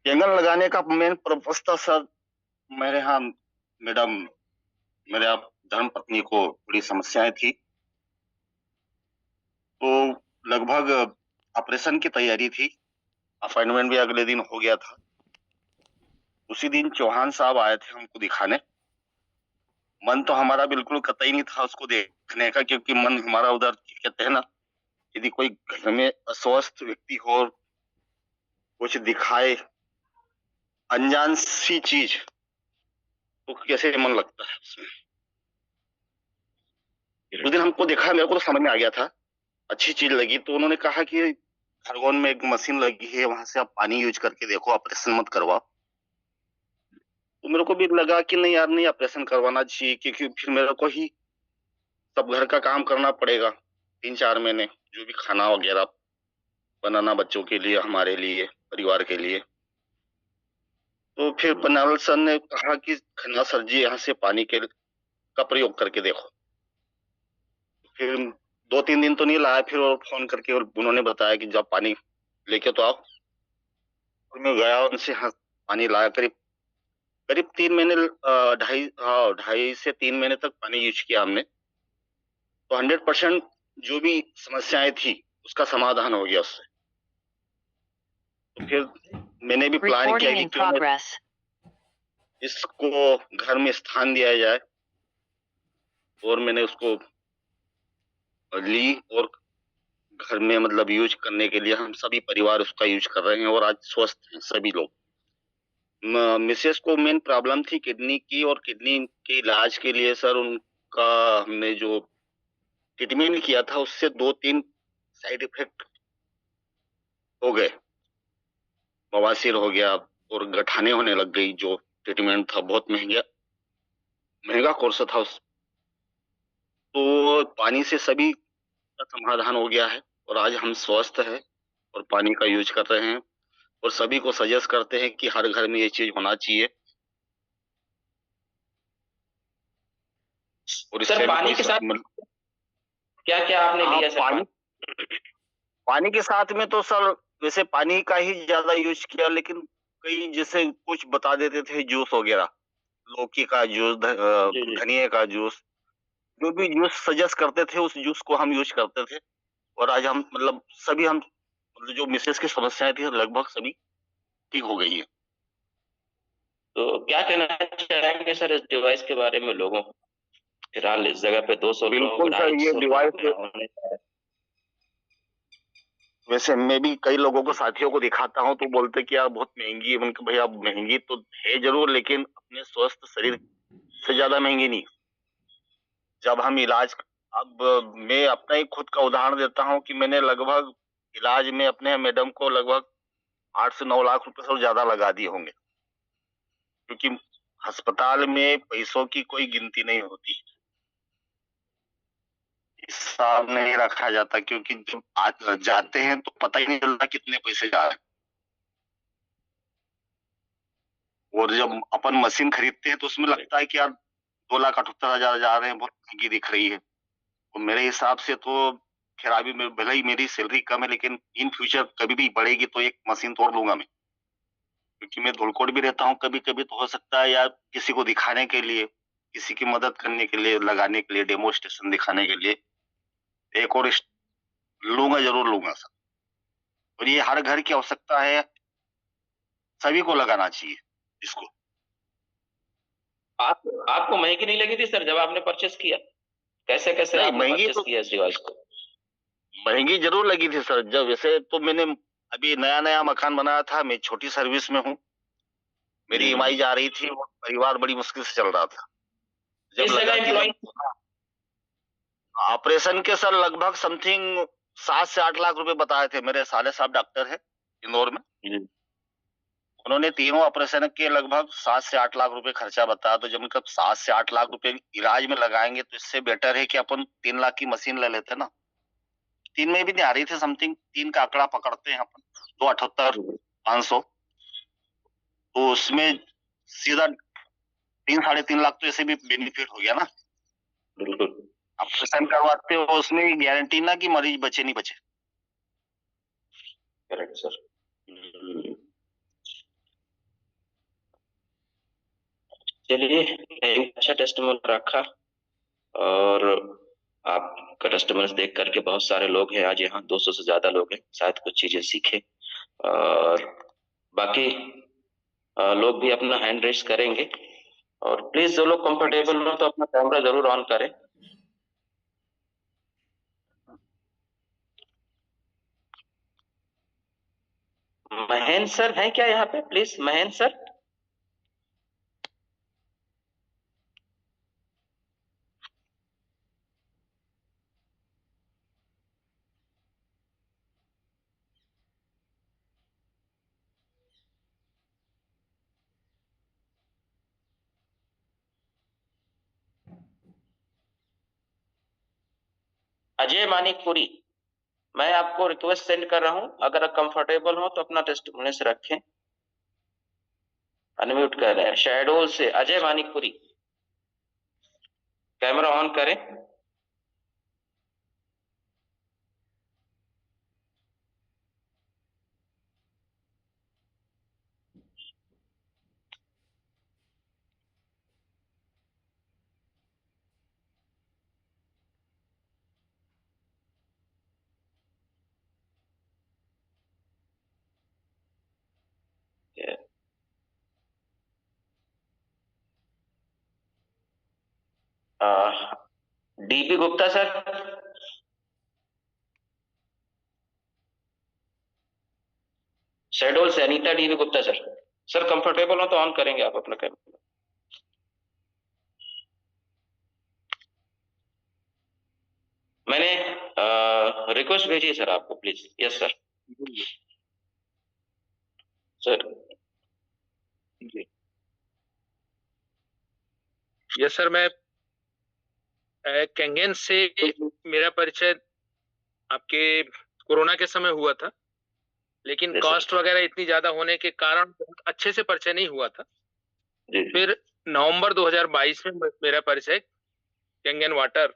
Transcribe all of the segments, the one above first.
जंगल लगाने का main purpose था सर। मेरे यहाँ मैडम, मेरे आप धर्म पत्नी को बड़ी समस्याएं थी, तो लगभग ऑपरेशन की तैयारी थी। अपॉइंटमेंट भी अगले दिन हो गया था। उसी दिन चौहान साहब आए थे हमको दिखाने। मन तो हमारा बिल्कुल कतई नहीं था उसको देखने का, क्योंकि मन हमारा उधर कहते हैं ना, यदि कोई घर में अस्वस्थ व्यक्ति हो और कुछ दिखाए अनजान सी चीज, तो कैसे मन लगता है उसमें। उस दिन हमको देखा, मेरे को तो समझ में आ गया था, अच्छी चीज लगी। तो उन्होंने कहा कि खरगोन में एक मशीन लगी है, वहां से आप पानी यूज करके देखो, ऑपरेशन मत करवाओ। तो मेरे को भी लगा कि नहीं यार, नहीं ऑपरेशन करवाना चाहिए, क्योंकि फिर मेरे को ही सब घर का काम करना पड़ेगा 3-4 महीने, जो भी खाना वगैरह बनाना बच्चों के लिए, हमारे लिए, परिवार के लिए। तो फिर बनावल सर ने कहा कि खन्ना सर जी, यहाँ से पानी के का प्रयोग करके देखो। फिर 2-3 दिन तो नहीं लाया, फिर और फोन करके और उन्होंने बताया कि जब पानी लेके तो आओ। और मैं गया, उनसे पानी लाया। करीब करीब 3 महीने, 2.5 से 3 महीने तक पानी यूज किया हमने। तो 100% जो भी समस्याएं थी उसका समाधान हो गया उससे। तो फिर मैंने भी प्लान किया कि क्यों न इसको घर में स्थान दिया जाए, और मैंने उसको ली, और घर में मतलब यूज करने के लिए हम सभी परिवार उसका यूज कर रहे हैं, और आज स्वस्थ हैं सभी लोग। मिसेस को मेन प्रॉब्लम थी किडनी की, और किडनी के इलाज के लिए सर उनका हमने जो ट्रीटमेंट किया था, उससे 2-3 साइड इफेक्ट हो गए। बवासीर हो गया और गठाने होने लग गई। जो ट्रीटमेंट था बहुत महंगा महंगा कोर्स था उस। तो पानी से सभी का समाधान हो गया है, और आज हम स्वस्थ हैं और पानी का यूज कर रहे हैं, और सभी को सजेस्ट करते हैं कि हर घर में ये चीज होना चाहिए। और सर इससे भी पानी कोई के साथ क्या क्या आपने हाँ, लिया सर? पानी पानी के साथ में तो सर वैसे पानी का ही ज्यादा यूज किया, लेकिन कई जैसे कुछ बता देते थे जूस वगैरह, लौकी का जूस, जी जी। धनिए का जूस, जो भी जूस सजेस्ट करते थे उस जूस को हम यूज करते थे। और आज हम मतलब सभी हम मतलब जो मिसेस की समस्याएं थी लगभग सभी ठीक हो गई है। तो क्या कहना चाहेंगे सर इस डिवाइस के बारे में लोगों को? फिलहाल इस जगह पे 200 लोग, बिल्कुल सर, ढाई ये सौ लोग डिवाइस होने का वैसे मैं भी कई लोगों को, साथियों को दिखाता हूँ तो बोलते कि यार बहुत महंगी है। मैंने कहा भैया महंगी तो है जरूर, लेकिन अपने स्वस्थ शरीर से ज्यादा महंगी नहीं। जब हम इलाज, अब मैं अपना ही खुद का उदाहरण देता हूँ कि मैंने लगभग इलाज में अपने मैडम को लगभग 8 से 9 लाख रुपए से ज्यादा लगा दिए होंगे, क्योंकि अस्पताल में पैसों की कोई गिनती नहीं होती, हिसाब नहीं रखा जाता, क्योंकि जब आज जाते हैं तो पता ही नहीं चलता कितने पैसे जा रहे हैं। और जब अपन मशीन खरीदते हैं तो उसमें लगता है कि यार 2,78,000 जा रहे हैं, बहुत महंगी दिख रही है। तो मेरे हिसाब से तो खैर अभी भले ही मेरी सैलरी कम है, लेकिन इन फ्यूचर कभी भी बढ़ेगी तो एक मशीन तोड़ लूंगा मैं, क्योंकि मैं धुलकोड़ भी रहता हूँ कभी कभी। तो हो सकता है यार किसी को दिखाने के लिए, किसी की मदद करने के लिए, लगाने के लिए, डेमोस्ट्रेशन दिखाने के लिए एक और लूंगा, जरूर लूंगा सर। और ये हर घर की आवश्यकता है, सभी को लगाना चाहिए इसको। आप आपको महंगी नहीं लगी थी सर जब आपने परचेस किया? कैसे कैसे नहीं, आपने परचेस किया इस डिवाइस को? महंगी जरूर लगी थी सर। जब वैसे तो मैंने अभी नया नया मकान बनाया था, मैं छोटी सर्विस में हूँ, मेरी ईएमआई जा रही थी और परिवार बड़ी मुश्किल से चल रहा था। जब किस लगा जगह कि एम्प्लॉय? जब ऑपरेशन के सर लगभग समथिंग 7 से 8 लाख रुपए बताए थे। मेरे साले साहब डॉक्टर है इंदौर में, उन्होंने तीनों ऑपरेशन के लगभग 7 से 8 लाख रुपए खर्चा बताया। तो जब मतलब 7 से 8 लाख रुपए इलाज में लगाएंगे, तो इससे बेटर है कि अपन 3 लाख की मशीन ले लेते ना। 3 में भी नहीं आ रही थी, समथिंग 3 का आंकड़ा पकड़ते हैं अपन, 2,78,500। तो उसमें सीधा 3-3.5 लाख तो ऐसे भी बेनिफिट हो गया ना। बिल्कुल। ऑपरेशन करवाते हो उसमें गारंटी ना कि मरीज बचे नहीं बचे। Correct sir. चलिए, एक अच्छा टेस्टिमोनियल रखा, और आपका टेस्टिमोनियल देख करके बहुत सारे लोग हैं आज यहाँ, 200 से ज्यादा लोग हैं, शायद कुछ चीजें सीखे। और बाकी लोग भी अपना हैंड रेस करेंगे, और प्लीज जो लोग कंफर्टेबल हो तो अपना कैमरा जरूर ऑन करें। महेंद्र सर हैं क्या यहाँ पे? Please Mahendra sir. अजय मानिकपुरी, मैं आपको रिक्वेस्ट सेंड कर रहा हूं, अगर आप कंफर्टेबल हो तो अपना टेस्टिमोनियल रखें। अनम्यूट कर रहे हैं शैडो से अजय मानिकपुरी, कैमरा ऑन करें। डीपी गुप्ता सर, शेडोल से Anita dB Gupta sir. Sir comfortable हो तो ऑन करेंगे आप अपना कैमरा। मैंने रिक्वेस्ट भेजी है सर आपको, please. Yes sir. Sir ji yes sir, मैं कैंगेन से मेरा परिचय आपके कोरोना के समय हुआ था, लेकिन Yes, कॉस्ट वगैरह इतनी ज्यादा होने के कारण बहुत अच्छे से परिचय नहीं हुआ था। जी फिर नवंबर 2022 में मेरा परिचय कैंगेन वाटर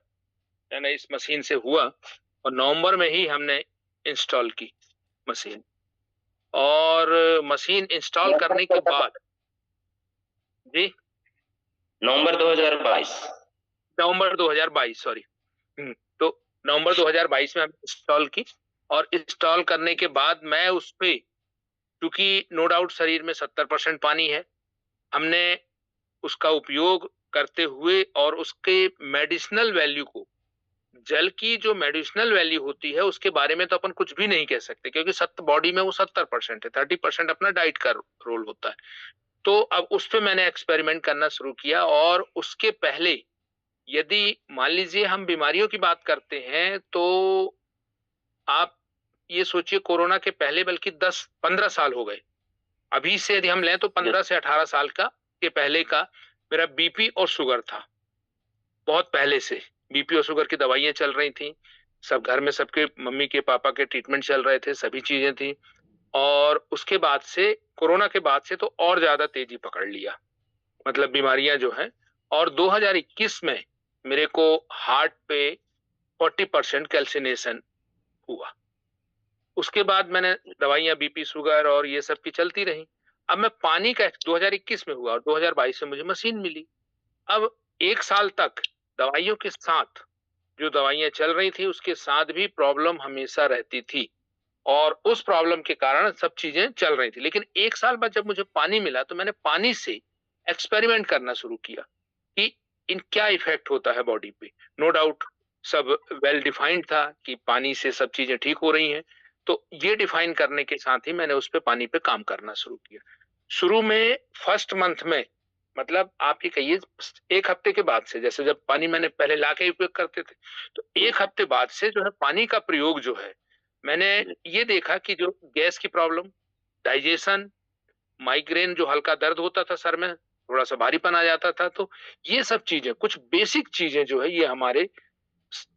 यानी इस मशीन से हुआ, और नवंबर में ही हमने इंस्टॉल की मशीन। और मशीन इंस्टॉल करने के बाद जी नवंबर 2022 सॉरी, तो नवंबर 2022 में हमने इंस्टॉल की, और इंस्टॉल करने के बाद मैं उस पे, क्योंकि नो डाउट शरीर में 70% पानी है, हमने उसका उपयोग करते हुए और उसके मेडिसिनल वैल्यू को, जल की जो मेडिसिनल वैल्यू होती है उसके बारे में तो अपन कुछ भी नहीं कह सकते, क्योंकि बॉडी में वो 70% है, 30% अपना डाइट का रोल होता है। तो अब उस पे मैंने एक्सपेरिमेंट करना शुरू किया। और उसके पहले यदि मान लीजिए हम बीमारियों की बात करते हैं, तो आप ये सोचिए कोरोना के पहले बल्कि 10-15 साल हो गए, अभी से यदि हम लें तो 15 से 18 साल का के पहले का मेरा बीपी और शुगर था। बहुत पहले से बीपी और शुगर की दवाइयां चल रही थी, सब घर में सबके मम्मी के पापा के ट्रीटमेंट चल रहे थे, सभी चीजें थी। और उसके बाद से कोरोना के बाद से तो और ज्यादा तेजी पकड़ लिया, मतलब बीमारियां जो है। और 2021 में मेरे को हार्ट पे 40% कैल्सिनेशन हुआ। उसके बाद मैंने दवाइयां बीपी शुगर और ये सब की चलती रही। अब मैं पानी का 2021 में हुआ और 2022 में मुझे मशीन मिली। अब एक साल तक दवाइयों के साथ, जो दवाइयां चल रही थी उसके साथ भी प्रॉब्लम हमेशा रहती थी, और उस प्रॉब्लम के कारण सब चीजें चल रही थी। लेकिन एक साल बाद जब मुझे पानी मिला तो मैंने पानी से एक्सपेरिमेंट करना शुरू किया कि इन क्या इफेक्ट होता है बॉडी पे। नो डाउट सब वेल डिफाइंड था कि पानी से सब चीजें ठीक हो रही हैं, तो ये डिफाइन करने के साथ ही मैंने उस पे पानी पे काम करना शुरू किया। शुरू में फर्स्ट मंथ में, मतलब आप ये कहिए एक हफ्ते के बाद से, जैसे जब पानी मैंने पहले ला के उपयोग करते थे, तो एक हफ्ते बाद से जो है पानी का प्रयोग जो है, मैंने ये देखा कि जो गैस की प्रॉब्लम, डाइजेशन, माइग्रेन, जो हल्का दर्द होता था सर में, थोड़ा सा भारीपन आ जाता था, तो ये सब चीजें, कुछ बेसिक चीजें जो है ये हमारे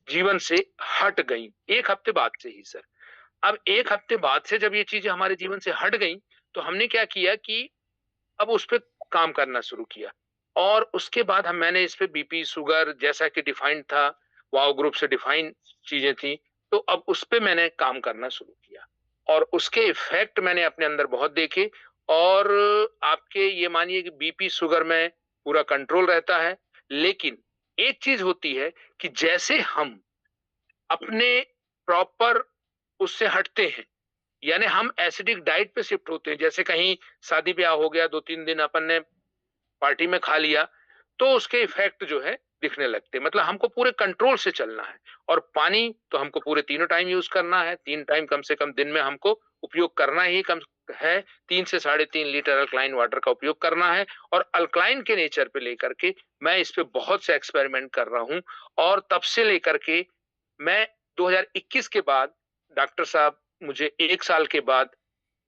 जीवन से हट गई एक हफ्ते बाद से ही सर। अब एक हफ्ते बाद से जब ये चीजें हमारे जीवन से हट गई, तो हमने क्या किया कि अब उस पर काम करना शुरू किया। और उसके बाद मैंने इस पे बीपी शुगर जैसा कि डिफाइंड था, वाओ ग्रुप से डिफाइंड चीजें थी, तो अब उस पे मैंने काम करना शुरू किया, और उसके इफेक्ट मैंने अपने अंदर बहुत देखे। और आपके ये मानिए कि बीपी शुगर में पूरा कंट्रोल रहता है। लेकिन एक चीज होती है कि जैसे हम अपने प्रॉपर उससे हटते हैं, यानी हम एसिडिक डाइट पे शिफ्ट होते हैं, जैसे कहीं शादी ब्याह हो गया, 2-3 दिन अपन ने पार्टी में खा लिया, तो उसके इफेक्ट जो है दिखने लगते हैं। मतलब हमको पूरे कंट्रोल से चलना है। और पानी तो हमको पूरे तीनों टाइम यूज करना है, 3 टाइम कम से कम दिन में हमको उपयोग करना ही कम है। 3 से 3.5 लीटर अल्कलाइन वाटर का उपयोग करना है। और अल्कलाइन के नेचर पे लेकर के मैं इस पे बहुत से एक्सपेरिमेंट कर रहा हूं, और तब से लेकर के मैं 2021 के बाद डॉक्टर साहब मुझे 1 साल के बाद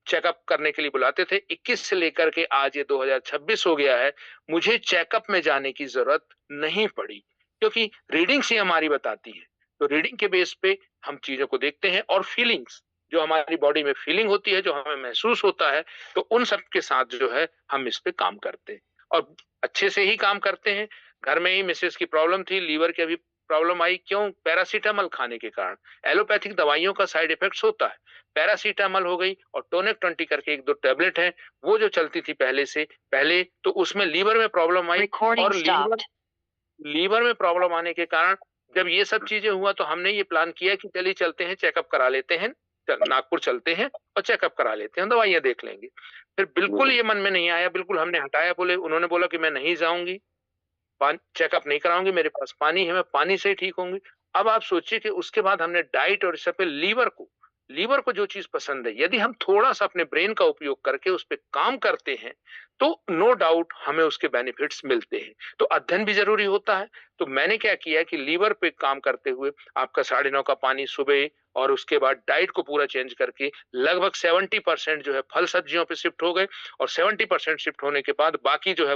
चेकअप करने के लिए बुलाते थे। 21 से लेकर के आज ये 2026 हो गया है, मुझे चेकअप में जाने की जरूरत नहीं पड़ी, क्योंकि रीडिंग्स ही हमारी बताती है। तो रीडिंग के बेस पे हम चीजों को देखते हैं, और फीलिंग्स, जो हमारी बॉडी में फीलिंग होती है, जो हमें महसूस होता है, तो उन सब के साथ जो है हम इस पे काम करते हैं, और अच्छे से ही काम करते हैं। घर में ही मिसेस की प्रॉब्लम थी, लीवर की अभी प्रॉब्लम आई, क्यों? पैरासीटामोल खाने के कारण। एलोपैथिक दवाइयों का साइड इफेक्ट्स होता है। पैरासीटामोल हो गई, और टोनिक 20 करके 1-2 टैबलेट है, वो जो चलती थी पहले, तो उसमें लीवर में प्रॉब्लम आई, और लीवर में प्रॉब्लम आने के कारण जब ये सब चीजें हुआ, तो हमने ये प्लान किया कि चलिए चलते हैं, चेकअप करा लेते हैं, नागपुर चलते हैं और चेकअप करा लेते हैं, दवाइयां देख लेंगे। फिर बिल्कुल ये मन में नहीं आया, बिल्कुल हमने हटाया। उन्होंने बोला कि मैं नहीं जाऊंगी, चेकअप नहीं कराऊंगी, मेरे पास पानी है, मैं पानी से ही ठीक होंगी। अब आप सोचिए कि उसके बाद हमने डाइट और इस सब पे लीवर को जो चीज पसंद है, यदि हम थोड़ा सा अपने ब्रेन का उपयोग करके उस पर काम करते हैं, तो नो डाउट हमें उसके बेनिफिट्स मिलते हैं। तो अध्ययन भी जरूरी होता है। तो मैंने क्या किया कि लीवर पे काम करते हुए आपका 9:30 का पानी सुबह, और उसके बाद डाइट को पूरा चेंज करके लगभग 70% जो है फल सब्जियों पे शिफ्ट हो गए, और 70% शिफ्ट होने के बाद बाकी जो है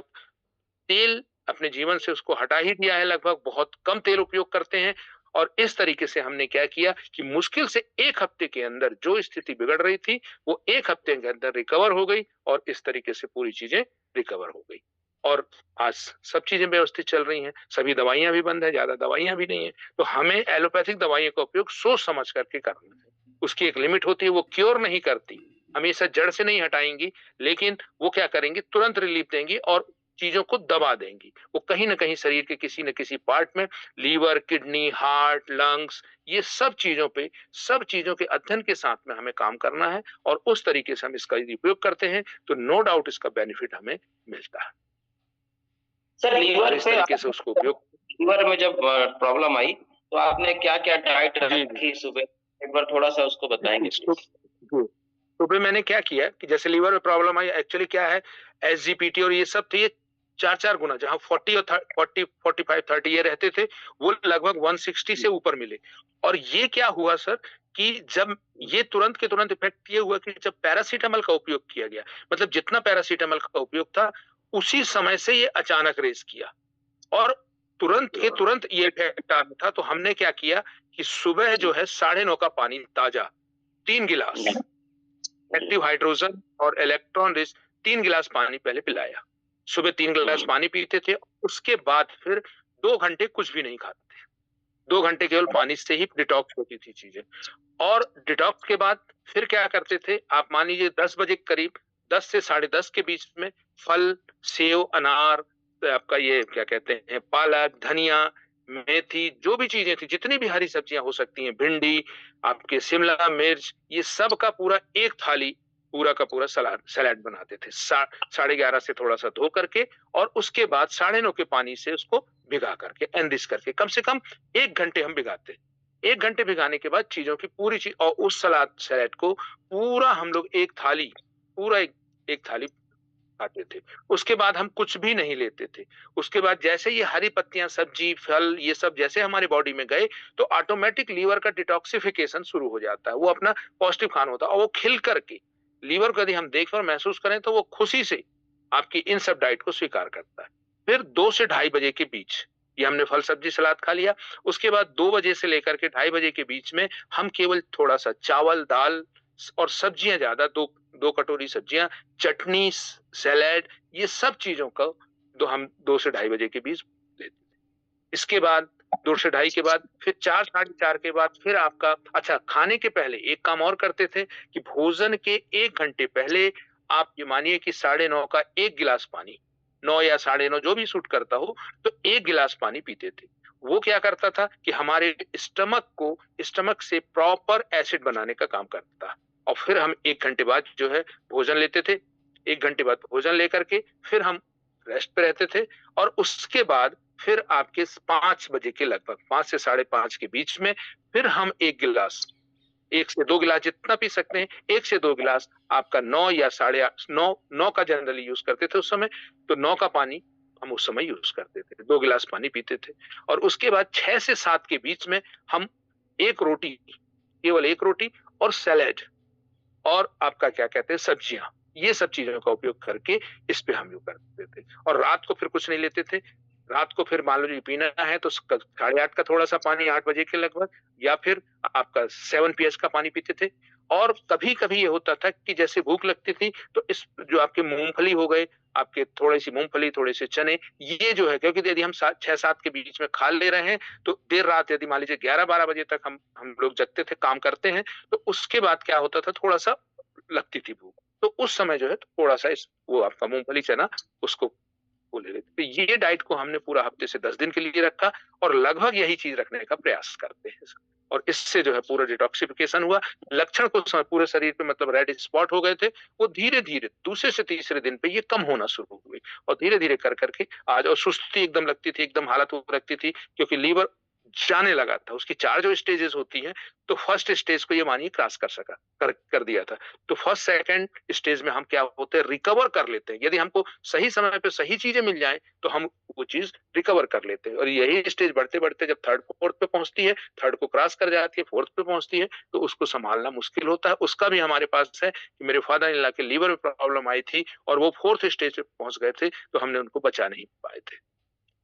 तेल अपने जीवन से उसको हटा ही दिया है, लगभग बहुत कम तेल उपयोग करते हैं। और इस तरीके से हमने क्या किया कि मुश्किल से 1 हफ्ते के अंदर जो स्थिति बिगड़ रही थी, वो 1 हफ्ते के अंदर रिकवर हो गई, और इस तरीके से पूरी चीजें रिकवर हो गई। और आज सब चीजें व्यवस्थित चल रही हैं, सभी दवाइयां भी बंद है, ज्यादा दवाइयां भी नहीं है। तो हमें एलोपैथिक दवाइयों का उपयोग सोच समझ करके करना है। उसकी एक लिमिट होती है, वो क्योर नहीं करती, हमेशा जड़ से नहीं हटाएंगी, लेकिन वो क्या करेंगी, तुरंत रिलीफ देंगी और चीजों को दबा देंगी। वो कहीं ना कहीं शरीर के किसी न किसी पार्ट में, लीवर, किडनी, हार्ट, लंग्स, ये सब चीजों के अध्ययन के साथ में हमें काम करना है, और उस तरीके से हम इसका यदि उपयोग करते हैं तो नो डाउट इसका बेनिफिट हमें मिलता है। सर, लीवर इस तरीके से उसको उपयोग, लीवर में जब प्रॉब्लम आई, तो आपने क्या क्या डाइट रखी सुबह, एक बार थोड़ा सा उसको बताएंगे? सुबह मैंने क्या किया कि जैसे लीवर में प्रॉब्लम आई, एक्चुअली क्या है, एसजीपीटी और ये सब थे, ये 4 गुना, जहां 40 और 40, 45, 30 ये रहते थे, वो लगभग 160 से ऊपर मिले। और ये क्या हुआ सर कि जब ये तुरंत के तुरंत इफेक्ट ये हुआ कि जब पैरासीटामोल का उपयोग किया गया, मतलब जितना पैरासीटामोल का उपयोग था, उसी समय से ये अचानक रेस किया, और तुरंत के तुरंत ये इफेक्ट आ था। तो हमने क्या किया कि सुबह जो है 9:30 का पानी ताजा 3 गिलास, एक्टिव हाइड्रोजन और इलेक्ट्रॉन रिच 3 गिलास पानी पहले पिलाया। सुबह 3 गिलास पानी पीते थे, उसके बाद फिर 2 घंटे कुछ भी नहीं खाते थे। 2 घंटे केवल पानी से ही डिटॉक्स होती थी चीजें। और डिटॉक्स के बाद फिर क्या करते थे, आप मान लीजिए 10 बजे करीब, 10 से 10:30 के बीच में फल, सेव, अनार, तो आपका ये क्या कहते हैं, पालक, धनिया, मेथी, जो भी चीजें थी, जितनी भी हरी सब्जियां हो सकती हैं, भिंडी, आपके शिमला मिर्च, ये सब का पूरा एक थाली, पूरा का पूरा सलाद बनाते थे 11:30 से थोड़ा सा धो करके, और उसके बाद 9:30 के पानी से उसको भिगा करके, एनरिच करके, कम से कम 1 घंटे हम भिगाते। 1 घंटे भिगाने के बाद चीजों की पूरी चीज, और उस सलाद को पूरा हम लोग एक थाली, पूरा एक थाली खाते थे। उसके बाद हम कुछ भी नहीं लेते थे। उसके बाद जैसे ये हरी पत्तियां, सब्जी, फल, ये सब जैसे हमारे बॉडी में गए, तो ऑटोमेटिक लीवर का डिटॉक्सिफिकेशन शुरू हो जाता है। वो अपना पौष्टिक खाना होता है, और वो खिल करके लीवर को यदि हम देख और महसूस करें, तो वो खुशी से आपकी इन सब डाइट को स्वीकार करता है। फिर 2 से 2:30 बजे के बीच ये हमने फल, सब्जी, सलाद खा लिया। उसके बाद 2 बजे से लेकर के 2:30 बजे के बीच में हम केवल थोड़ा सा चावल, दाल और सब्जियां ज्यादा, 2 कटोरी सब्जियां, चटनी, सैलेड, ये सब चीजों का हम 2 से 2:30 बजे के बीच लेते थे। इसके बाद 2 से 2:30 के बाद फिर 4, 4:30 के बाद फिर आपका, अच्छा, खाने के पहले एक काम और करते थे कि भोजन के 1 घंटे पहले आप ये मानिए कि 9:30 का 1 गिलास पानी, 9 या 9:30 जो भी सूट करता हो, तो 1 गिलास पानी पीते थे। वो क्या करता था कि हमारे स्टमक से प्रॉपर एसिड बनाने का काम करता है। और फिर हम 1 घंटे बाद जो है भोजन लेते थे। 1 घंटे बाद भोजन लेकर के फिर हम रेस्ट पे रहते थे और उसके बाद फिर आपके 5 बजे के लगभग 5 से 5:30 के बीच में फिर हम 1 गिलास 1 से 2 गिलास जितना पी सकते हैं, 1 से 2 गिलास आपका 9 या 8:30 9 का जनरली यूज करते थे उस समय, तो 9 का पानी हम उस समय यूज करते थे। 2 गिलास पानी पीते थे और उसके बाद 6 से 7 के बीच में हम 1 रोटी, केवल 1 रोटी और सैलेड और आपका क्या कहते हैं सब्जियां, ये सब चीजों का उपयोग करके इस पे हम यूज करते थे। और रात को फिर कुछ नहीं लेते थे। रात को फिर मान लीजिए पीना है तो 8:30 का थोड़ा सा पानी 8 बजे के लगभग, या फिर आपका 7 PS का पानी पीते थे। और कभी कभी ये होता था कि जैसे भूख लगती थी तो इस जो आपके मूंगफली हो गए, आपके थोड़ी सी मूंगफली, थोड़े से चने, ये जो है, क्योंकि यदि हम 6-7 के बीच में खा ले रहे हैं तो देर रात यदि मान लीजिए 11-12 बजे तक हम लोग जगते थे, काम करते हैं, तो उसके बाद क्या होता था, थोड़ा सा लगती थी भूख, तो उस समय जो है थोड़ा सा वो आपका मूंगफली चना उसको वो ले लेते। तो ये डाइट को हमने पूरा हफ्ते से 10 दिन के लिए रखा और लगभग यही चीज रखने का प्रयास करते हैं और इससे जो है पूरा डिटॉक्सिफिकेशन हुआ। लक्षण कुछ पूरे शरीर पे मतलब रेड स्पॉट हो गए थे, वो धीरे धीरे दूसरे से तीसरे दिन पे ये कम होना शुरू हुई और धीरे धीरे कर करके आज, और सुस्ती एकदम लगती थी, एकदम हालत हो रखती थी, क्योंकि लीवर जाने लगा था। उसकी 4 जो स्टेजेस होती हैं, तो फर्स्ट स्टेज को ये मानिए क्रॉस कर दिया था। तो फर्स्ट सेकंड स्टेज में हम क्या होते हैं, रिकवर कर लेते हैं। यदि हमको सही समय पे सही चीजें मिल जाएं तो हम वो चीज रिकवर कर लेते हैं। और यही स्टेज बढ़ते बढ़ते जब थर्ड फोर्थ पे पहुंचती है, थर्ड को क्रॉस कर जाती है, फोर्थ पे पहुंचती है, तो उसको संभालना मुश्किल होता है। उसका भी हमारे पास है कि मेरे फादर इन लॉ के लीवर में प्रॉब्लम आई थी और वो फोर्थ स्टेज पे पहुंच गए थे, तो हमने उनको बचा नहीं पाए थे।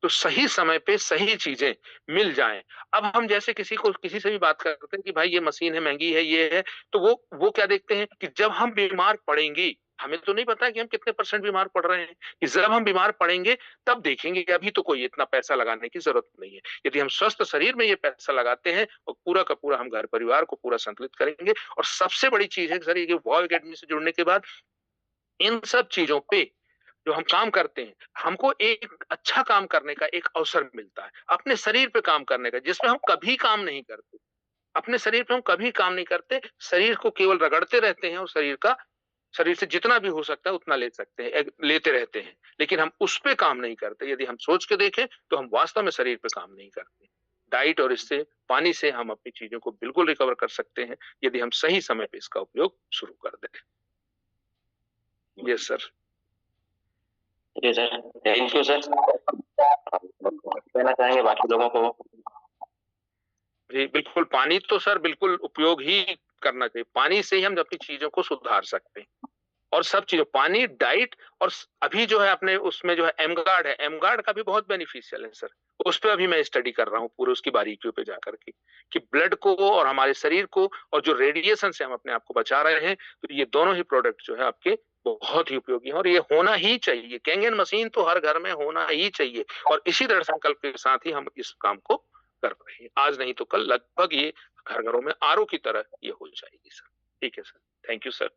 तो सही समय पे सही चीजें मिल जाएं। अब हम जैसे किसी से भी बात करते हैं कि भाई ये मशीन है, महंगी है, ये है, तो वो क्या देखते हैं कि जब हम बीमार पड़ेंगे, हमें तो नहीं पता कि हम कितने % बीमार पड़ रहे हैं, कि जब हम बीमार पड़ेंगे तब देखेंगे कि अभी तो कोई इतना पैसा लगाने की जरूरत नहीं है। यदि हम स्वस्थ शरीर में ये पैसा लगाते हैं और पूरा का पूरा हम घर परिवार को पूरा संतुलित करेंगे। और सबसे बड़ी चीज है सर, ये वॉव एकेडमी से जुड़ने के बाद इन सब चीजों पे जो हम काम करते हैं, हमको एक अच्छा काम करने का एक अवसर मिलता है, अपने शरीर पे काम करने का, जिसमें हम कभी काम नहीं करते। अपने शरीर पे हम कभी काम नहीं करते, शरीर को केवल रगड़ते रहते हैं और शरीर से जितना भी हो सकता है उतना ले सकते हैं, लेते रहते हैं, लेकिन हम उस पे काम नहीं करते। यदि हम सोच के देखें तो हम वास्तव में शरीर पे काम नहीं करते। डाइट और इससे पानी से हम अपनी चीजों को बिल्कुल रिकवर कर सकते हैं, यदि हम सही समय पे इसका उपयोग शुरू कर दें। Yes sir. जी सर, थैंक यू सर। कहना चाहेंगे बाकी लोगों को? जी बिल्कुल, पानी तो सर बिल्कुल उपयोग ही करना चाहिए। पानी से ही हम अपनी चीजों को सुधार सकते हैं और सब चीजों, पानी, डाइट और अभी जो है अपने उसमें जो है एमगार्ड है, एमगार्ड का भी बहुत बेनिफिशियल है सर। उस पर अभी मैं स्टडी कर रहा हूँ पूरे उसकी बारीकियों पे जाकर के, कि ब्लड को और हमारे शरीर को और जो रेडिएशन से हम अपने आप को बचा रहे हैं, तो ये दोनों ही प्रोडक्ट जो है आपके बहुत ही उपयोगी है और ये होना ही चाहिए। कैंगन मशीन तो हर घर में होना ही चाहिए और इसी दृढ़ संकल्प के साथ ही हम इस काम को कर रहे हैं। आज नहीं तो कल लगभग ये घर घरों में आरओ की तरह ये हो जाएगी सर। ठीक है सर, थैंक यू सर।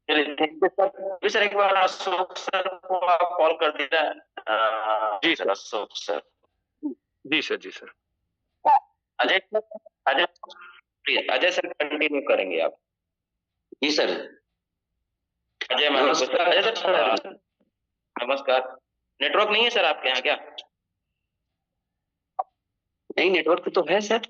चलिए, थैंक यू सर। सर एक बार अशोक सर को आप कॉल कर दीजिए। जी सर। अशोक सर। जी सर, जी sir. Ajay please, Ajay sir continue करेंगे आप। जी सर। अजय अजय सर नमस्कार। नेटवर्क नहीं है सर आपके यहाँ क्या? नहीं, नेटवर्क तो है सर।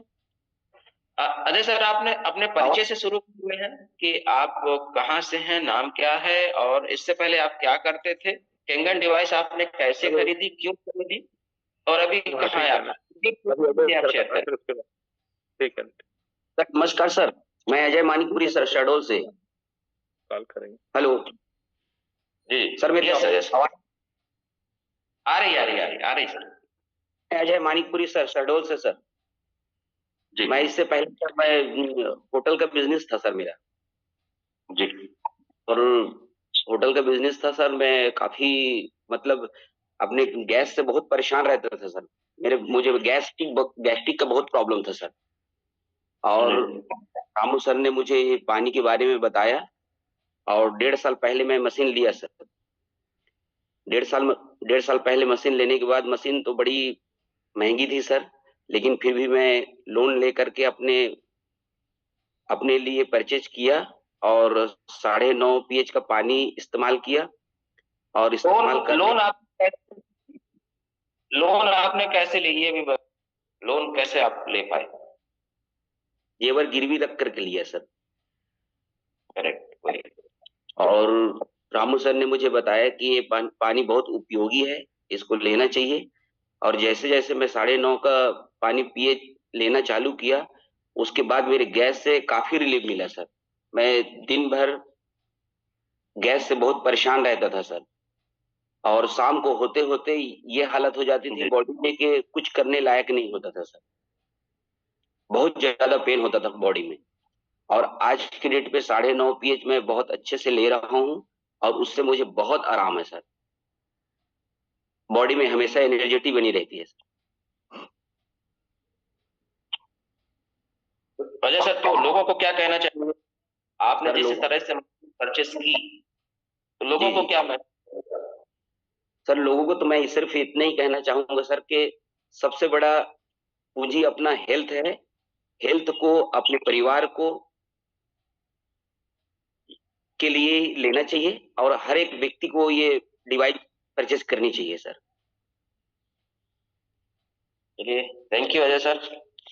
अजय सर, आपने अपने परिचय से शुरू हुए हैं कि आप कहाँ से हैं, नाम क्या है और इससे पहले आप क्या करते थे, कैंगन डिवाइस आपने कैसे खरीदी, क्यों खरीदी और अभी कहाँ है आप? ठीक है सर। नमस्कार सर, मैं अजय मानिकपुरी सर, शहडोल से कॉल करेंगे। हेलो जी सर, मेरी आवाज आ रही सर। अजय मानिकपुरी सर, शहडोल से सर। जी। मैं इससे पहले सर मैं होटल का बिजनेस था सर मेरा। जी। और होटल का बिजनेस था सर, मैं काफी मतलब अपने गैस से बहुत परेशान रहता था सर। मुझे गैस्ट्रिक का बहुत प्रॉब्लम था सर। और रामू सर ने मुझे पानी के बारे में बताया और 1.5 साल पहले मैं मशीन लिया सर। 1.5 साल पहले मशीन लेने के बाद, मशीन तो बड़ी महंगी थी सर, लेकिन फिर भी मैं लोन लेकर के अपने लिए परचेज किया और 9.5 pH का पानी इस्तेमाल किया और इस्तेमाल कर लोन आपने कैसे ली, ये भी लोन कैसे आप ले पाए? जेवर गिरवी रख करके लिया सर। करेक्ट। और रामू सर ने मुझे बताया कि ये पानी बहुत उपयोगी है, इसको लेना चाहिए। और जैसे जैसे मैं 9.5 का पानी पिए लेना चालू किया, उसके बाद मेरे गैस से काफी रिलीफ मिला सर। मैं दिन भर गैस से बहुत परेशान रहता था सर, और शाम को होते होते ये हालत हो जाती थी बॉडी में कि कुछ करने लायक नहीं होता था सर। बहुत ज्यादा पेन होता था बॉडी में। और आज के डेट पे 9.5 pH मैं बहुत अच्छे से ले रहा हूँ और उससे मुझे बहुत आराम है सर। बॉडी में हमेशा एनर्जेटी बनी रहती है सर। वजह सर, तो लोगों को क्या कहना चाहिए? आपने जिस तरह से परचेस की, तो लोगों को क्या सर, लोगों को तो मैं सिर्फ इतना ही कहना चाहूंगा सर कि सबसे बड़ा पूंजी अपना हेल्थ है। हेल्थ को अपने परिवार को के लिए लेना चाहिए और हर एक व्यक्ति को ये डिवाइस परचेस करनी चाहिए सर। चलिए, थैंक यू अजय सर,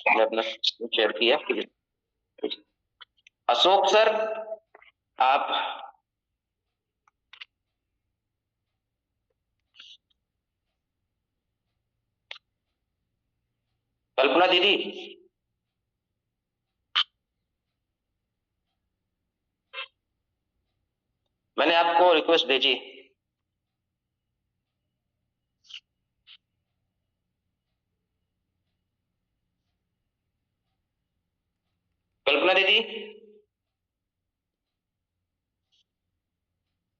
आपने अपना शेयर किया। अशोक सर, आप कल्पना दीदी, मैंने आपको रिक्वेस्ट भेजी। कल्पना दीदी।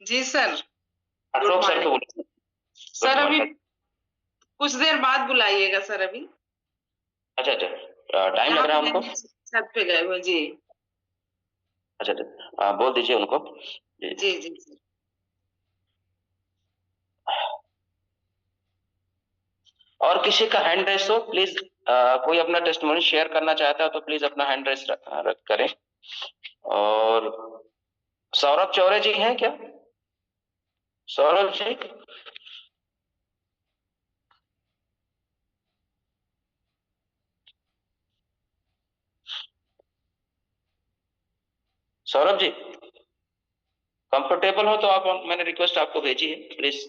जी सर। अशोक सर को सर अभी कुछ देर बाद बुलाइएगा सर। अभी अच्छा, टाइम लग रहा है उनको? छत पे गए हुए जी। अच्छा, बोल दीजिए उनको। जी जी जी। और किसी का हैंड रेस हो प्लीज, कोई अपना टेस्टिमोनी शेयर करना चाहता है तो प्लीज अपना हैंड रेस करें। और सौरभ चौरे जी हैं क्या? सौरभ जी, सौरभ जी कंफर्टेबल हो तो आप, मैंने रिक्वेस्ट आपको भेजी है, प्लीज।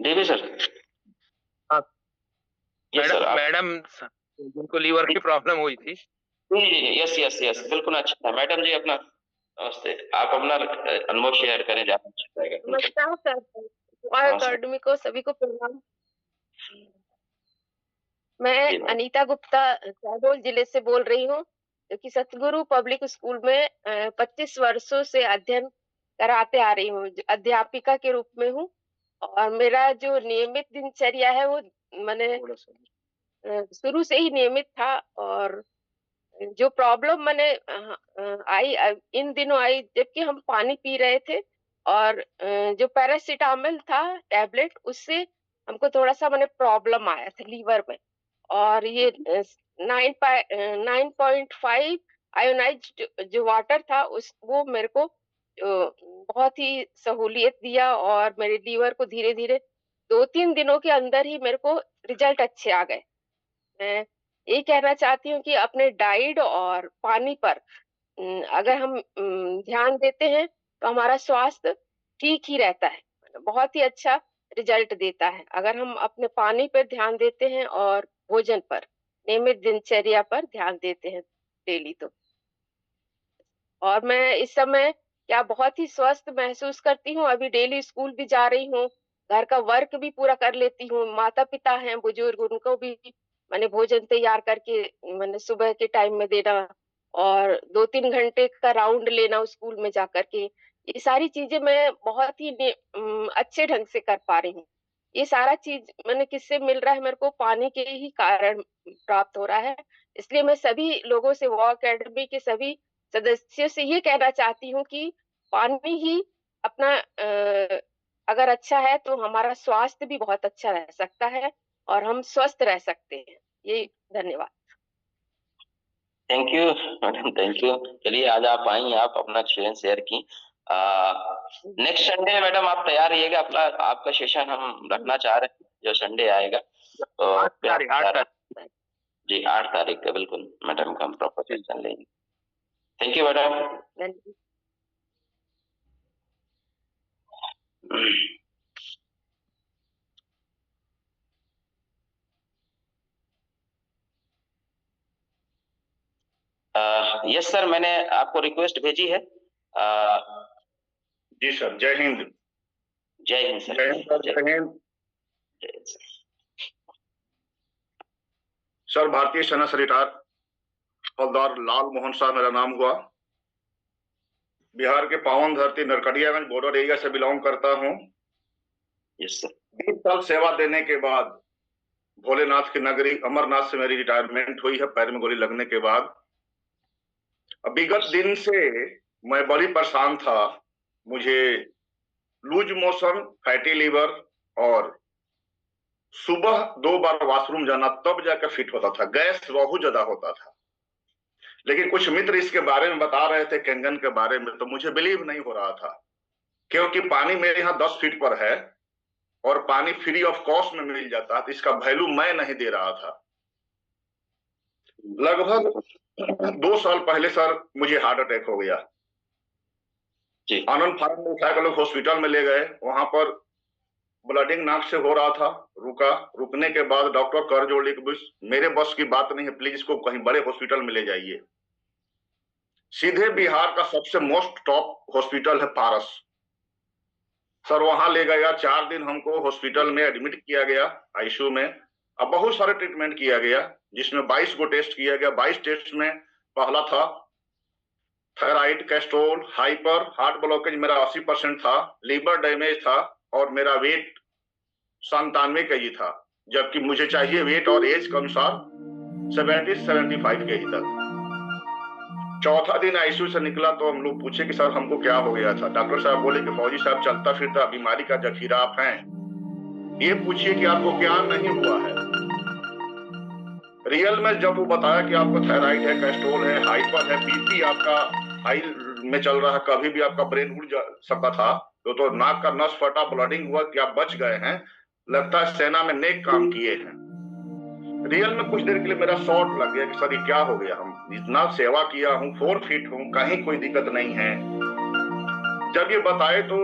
जी सर। हाँ मैडम, जिनको लीवर की प्रॉब्लम हुई थी। जी, यस यस यस, बिल्कुल अच्छा था। मैडम जी अपना नमस्ते, आप अपना अनुभव शेयर करें, ज्यादा अच्छा रहेगा। नमस्कार सर, अकादमी को सभी को प्रणाम। मैं अनीता गुप्ता शहडोल जिले से बोल रही हूँ, जो कि सतगुरु पब्लिक स्कूल में 25 वर्षों से अध्ययन कराते आ रही हूँ, अध्यापिका के रूप में हूँ। और मेरा जो नियमित दिनचर्या है वो मैंने शुरू से ही नियमित था। और जो प्रॉब्लम मैंने इन दिनों आई जबकि हम पानी पी रहे थे, और जो पैरासीटामोल था टैबलेट, उससे हमको थोड़ा सा मैंने प्रॉब्लम आया था लीवर में। और ये 9.5 आयोनाइज्ड जो वाटर था वो मेरे को बहुत ही सहूलियत दिया, और मेरे लीवर को धीरे धीरे 2-3 दिनों के अंदर ही मेरे को रिजल्ट अच्छे आ गए। मैं ये कहना चाहती हूँ कि अपने डाइट और पानी पर अगर हम ध्यान देते हैं तो हमारा स्वास्थ्य ठीक ही रहता है, बहुत ही अच्छा रिजल्ट देता है। अगर हम अपने पानी पर ध्यान देते हैं और भोजन पर, नियमित दिनचर्या पर ध्यान देते हैं डेली तो। और मैं इस समय क्या बहुत ही स्वस्थ महसूस करती हूँ, अभी डेली स्कूल भी जा रही हूँ, घर का वर्क भी पूरा कर लेती हूँ, माता-पिता हैं बुजुर्ग उनको भी मैंने भोजन तैयार करके मैंने सुबह के टाइम में देना और 2-3 घंटे का राउंड लेना स्कूल में जाकर के, ये सारी चीज़ें मैं बहुत ही अच्छे ढंग से कर पा रही हूँ। ये सारा चीज़ मैंने किससे मिल रहा है मेरे को पानी के ही कारण प्राप्त हो रहा है। इसलिए मैं सभी लोगों से वॉ अकेडमी के सभी सदस्यों से ये कहना चाहती हूँ कि पानी ही अपना अगर अच्छा है तो हमारा स्वास्थ्य भी बहुत अच्छा रह सकता है और हम स्वस्थ रह सकते हैं। ये धन्यवाद। Thank you madam, thank you. चलिए आज आप आई, आप अपना एक्सपीरियंस शेयर की। नेक्स्ट संडे मैडम आप तैयार रहिएगा, अपना आपका सेशन हम रखना चाह रहे हैं जो संडे आएगा। तो 8 तारीख जी 8 तारीख का बिल्कुल मैडम का हम प्रॉपर सेशन लेंगे। Thank you madam. Yes sir, मैंने आपको रिक्वेस्ट भेजी है। जी सर, जय हिंद। जय हिंद सर। जय हिंद सर, जय हिंद। सर भारतीय सेना से रिटायर हवलदार लाल मोहन शाह मेरा नाम हुआ। बिहार के पावन धरती नरकटियागंज बॉर्डर एरिया से बिलोंग करता हूँ। Yes sir. 20 साल सेवा देने के बाद भोलेनाथ की नगरी अमरनाथ से मेरी रिटायरमेंट हुई है पैर में गोली लगने के बाद। विगत दिन से मैं बड़ी परेशान था, मुझे लूज मोशन, फैटी लीवर और सुबह 2 बार वॉशरूम जाना तब जाकर फिट होता था, गैस बहुत ज्यादा होता था। लेकिन कुछ मित्र इसके बारे में बता रहे थे कैंगन के बारे में, तो मुझे बिलीव नहीं हो रहा था क्योंकि पानी मेरे यहाँ 10 फीट पर है और पानी फ्री ऑफ कॉस्ट में मिल जाता है, तो इसका वैल्यू मैं नहीं दे रहा था। लगभग 2 साल पहले सर मुझे हार्ट अटैक हो गया। आनंद फार्म में उठाकर लोग हॉस्पिटल में ले गए, वहां पर ब्लडिंग नाक से हो रहा था। रुकने के बाद डॉक्टर कर जोड़ी कि मेरे बस की बात नहीं है, प्लीज इसको कहीं बड़े हॉस्पिटल में ले जाइए। सीधे बिहार का सबसे मोस्ट टॉप हॉस्पिटल है पारस। सर वहां ले गया, 4 दिन हमको हॉस्पिटल में एडमिट किया गया आईसीयू में। अब बहुत सारे ट्रीटमेंट किया गया जिसमें 22 को टेस्ट किया गया। 22 टेस्ट में पहला था thyroid, cholesterol, hyper, heart blockage मेरा 80% था, लीवर डैमेज था और मेरा वेट 97 kg था, जबकि मुझे चाहिए वेट और एज के अनुसार 70-75 kg तक। चौथा दिन आईसीयू से निकला तो हम लोग पूछे कि सर हमको क्या हो गया था। डॉक्टर साहब बोले कि फौजी साहब चलता फिरता बीमारी का जखीरा आप हैं, ये पूछिए कि आपको क्या नहीं हुआ है। रियल में जब वो बताया कि आपको थायराइड है, कैस्ट्रोल है, हाइपर है, बीपी आपका हाई में चल रहा है, कभी भी आपका ब्रेन उड़ जा सकता था, तो नाक का नस फटा, ब्लडिंग हुआ कि आप बच गए हैं, लगता है सेना में नेक काम किए हैं। रियल में कुछ देर के लिए मेरा शॉट लग गया कि सर ये क्या हो गया, हम इतना सेवा किया हूँ, 4 फीट हूँ, कहीं कोई दिक्कत नहीं है। जब ये बताए तो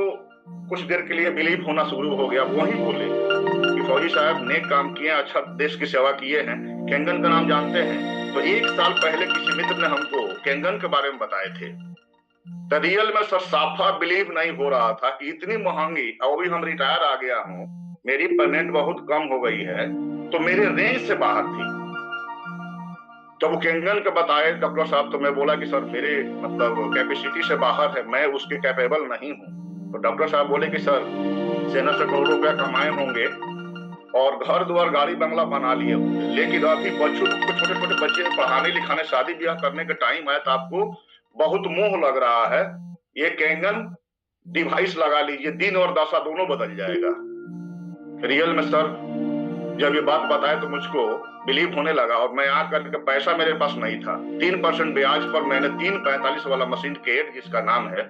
कुछ देर के लिए बिलीव होना शुरू हो गया। वही बोले कि फौजी साहब नेक काम किए, अच्छा देश की सेवा किए हैं, कैंगन का नाम जानते हैं। तो 1 साल पहले किसी मित्र ने हमको कैंगन के बारे में बताए थे। तो रियल में सर साफा बिलीव नहीं हो रहा था कि इतनी महंगी, और भी हम रिटायर आ गया हूँ, मेरी पेमेंट बहुत कम हो गई है, तो मेरे रेंज से बाहर थी। तो वो कैंगन के बताए डॉक्टर साहब, तो मैं बोला कि सर मेरे मतलब कैपेसिटी से बाहर है, मैं उसके कैपेबल नहीं हूँ। तो डॉक्टर साहब बोले कि सर सेना से करोड़ों रुपया कमाए होंगे और घर द्वार गाड़ी बंगला बना लिए होंगे, लेकिन अभी बच्चों को, छोटे छोटे बच्चे पढ़ाने लिखाने शादी ब्याह करने का टाइम है, तो आपको बहुत मोह लग रहा है, ये कैंगन डिवाइस लगा लीजिए, दिन और दशा दोनों बदल जाएगा। रियल में सर जब ये बात बताए तो मुझको बिलीव होने लगा और मैं आकर के, पैसा मेरे पास नहीं था, 3% ब्याज पर मैंने 345 वाला मशीन केट जिसका नाम है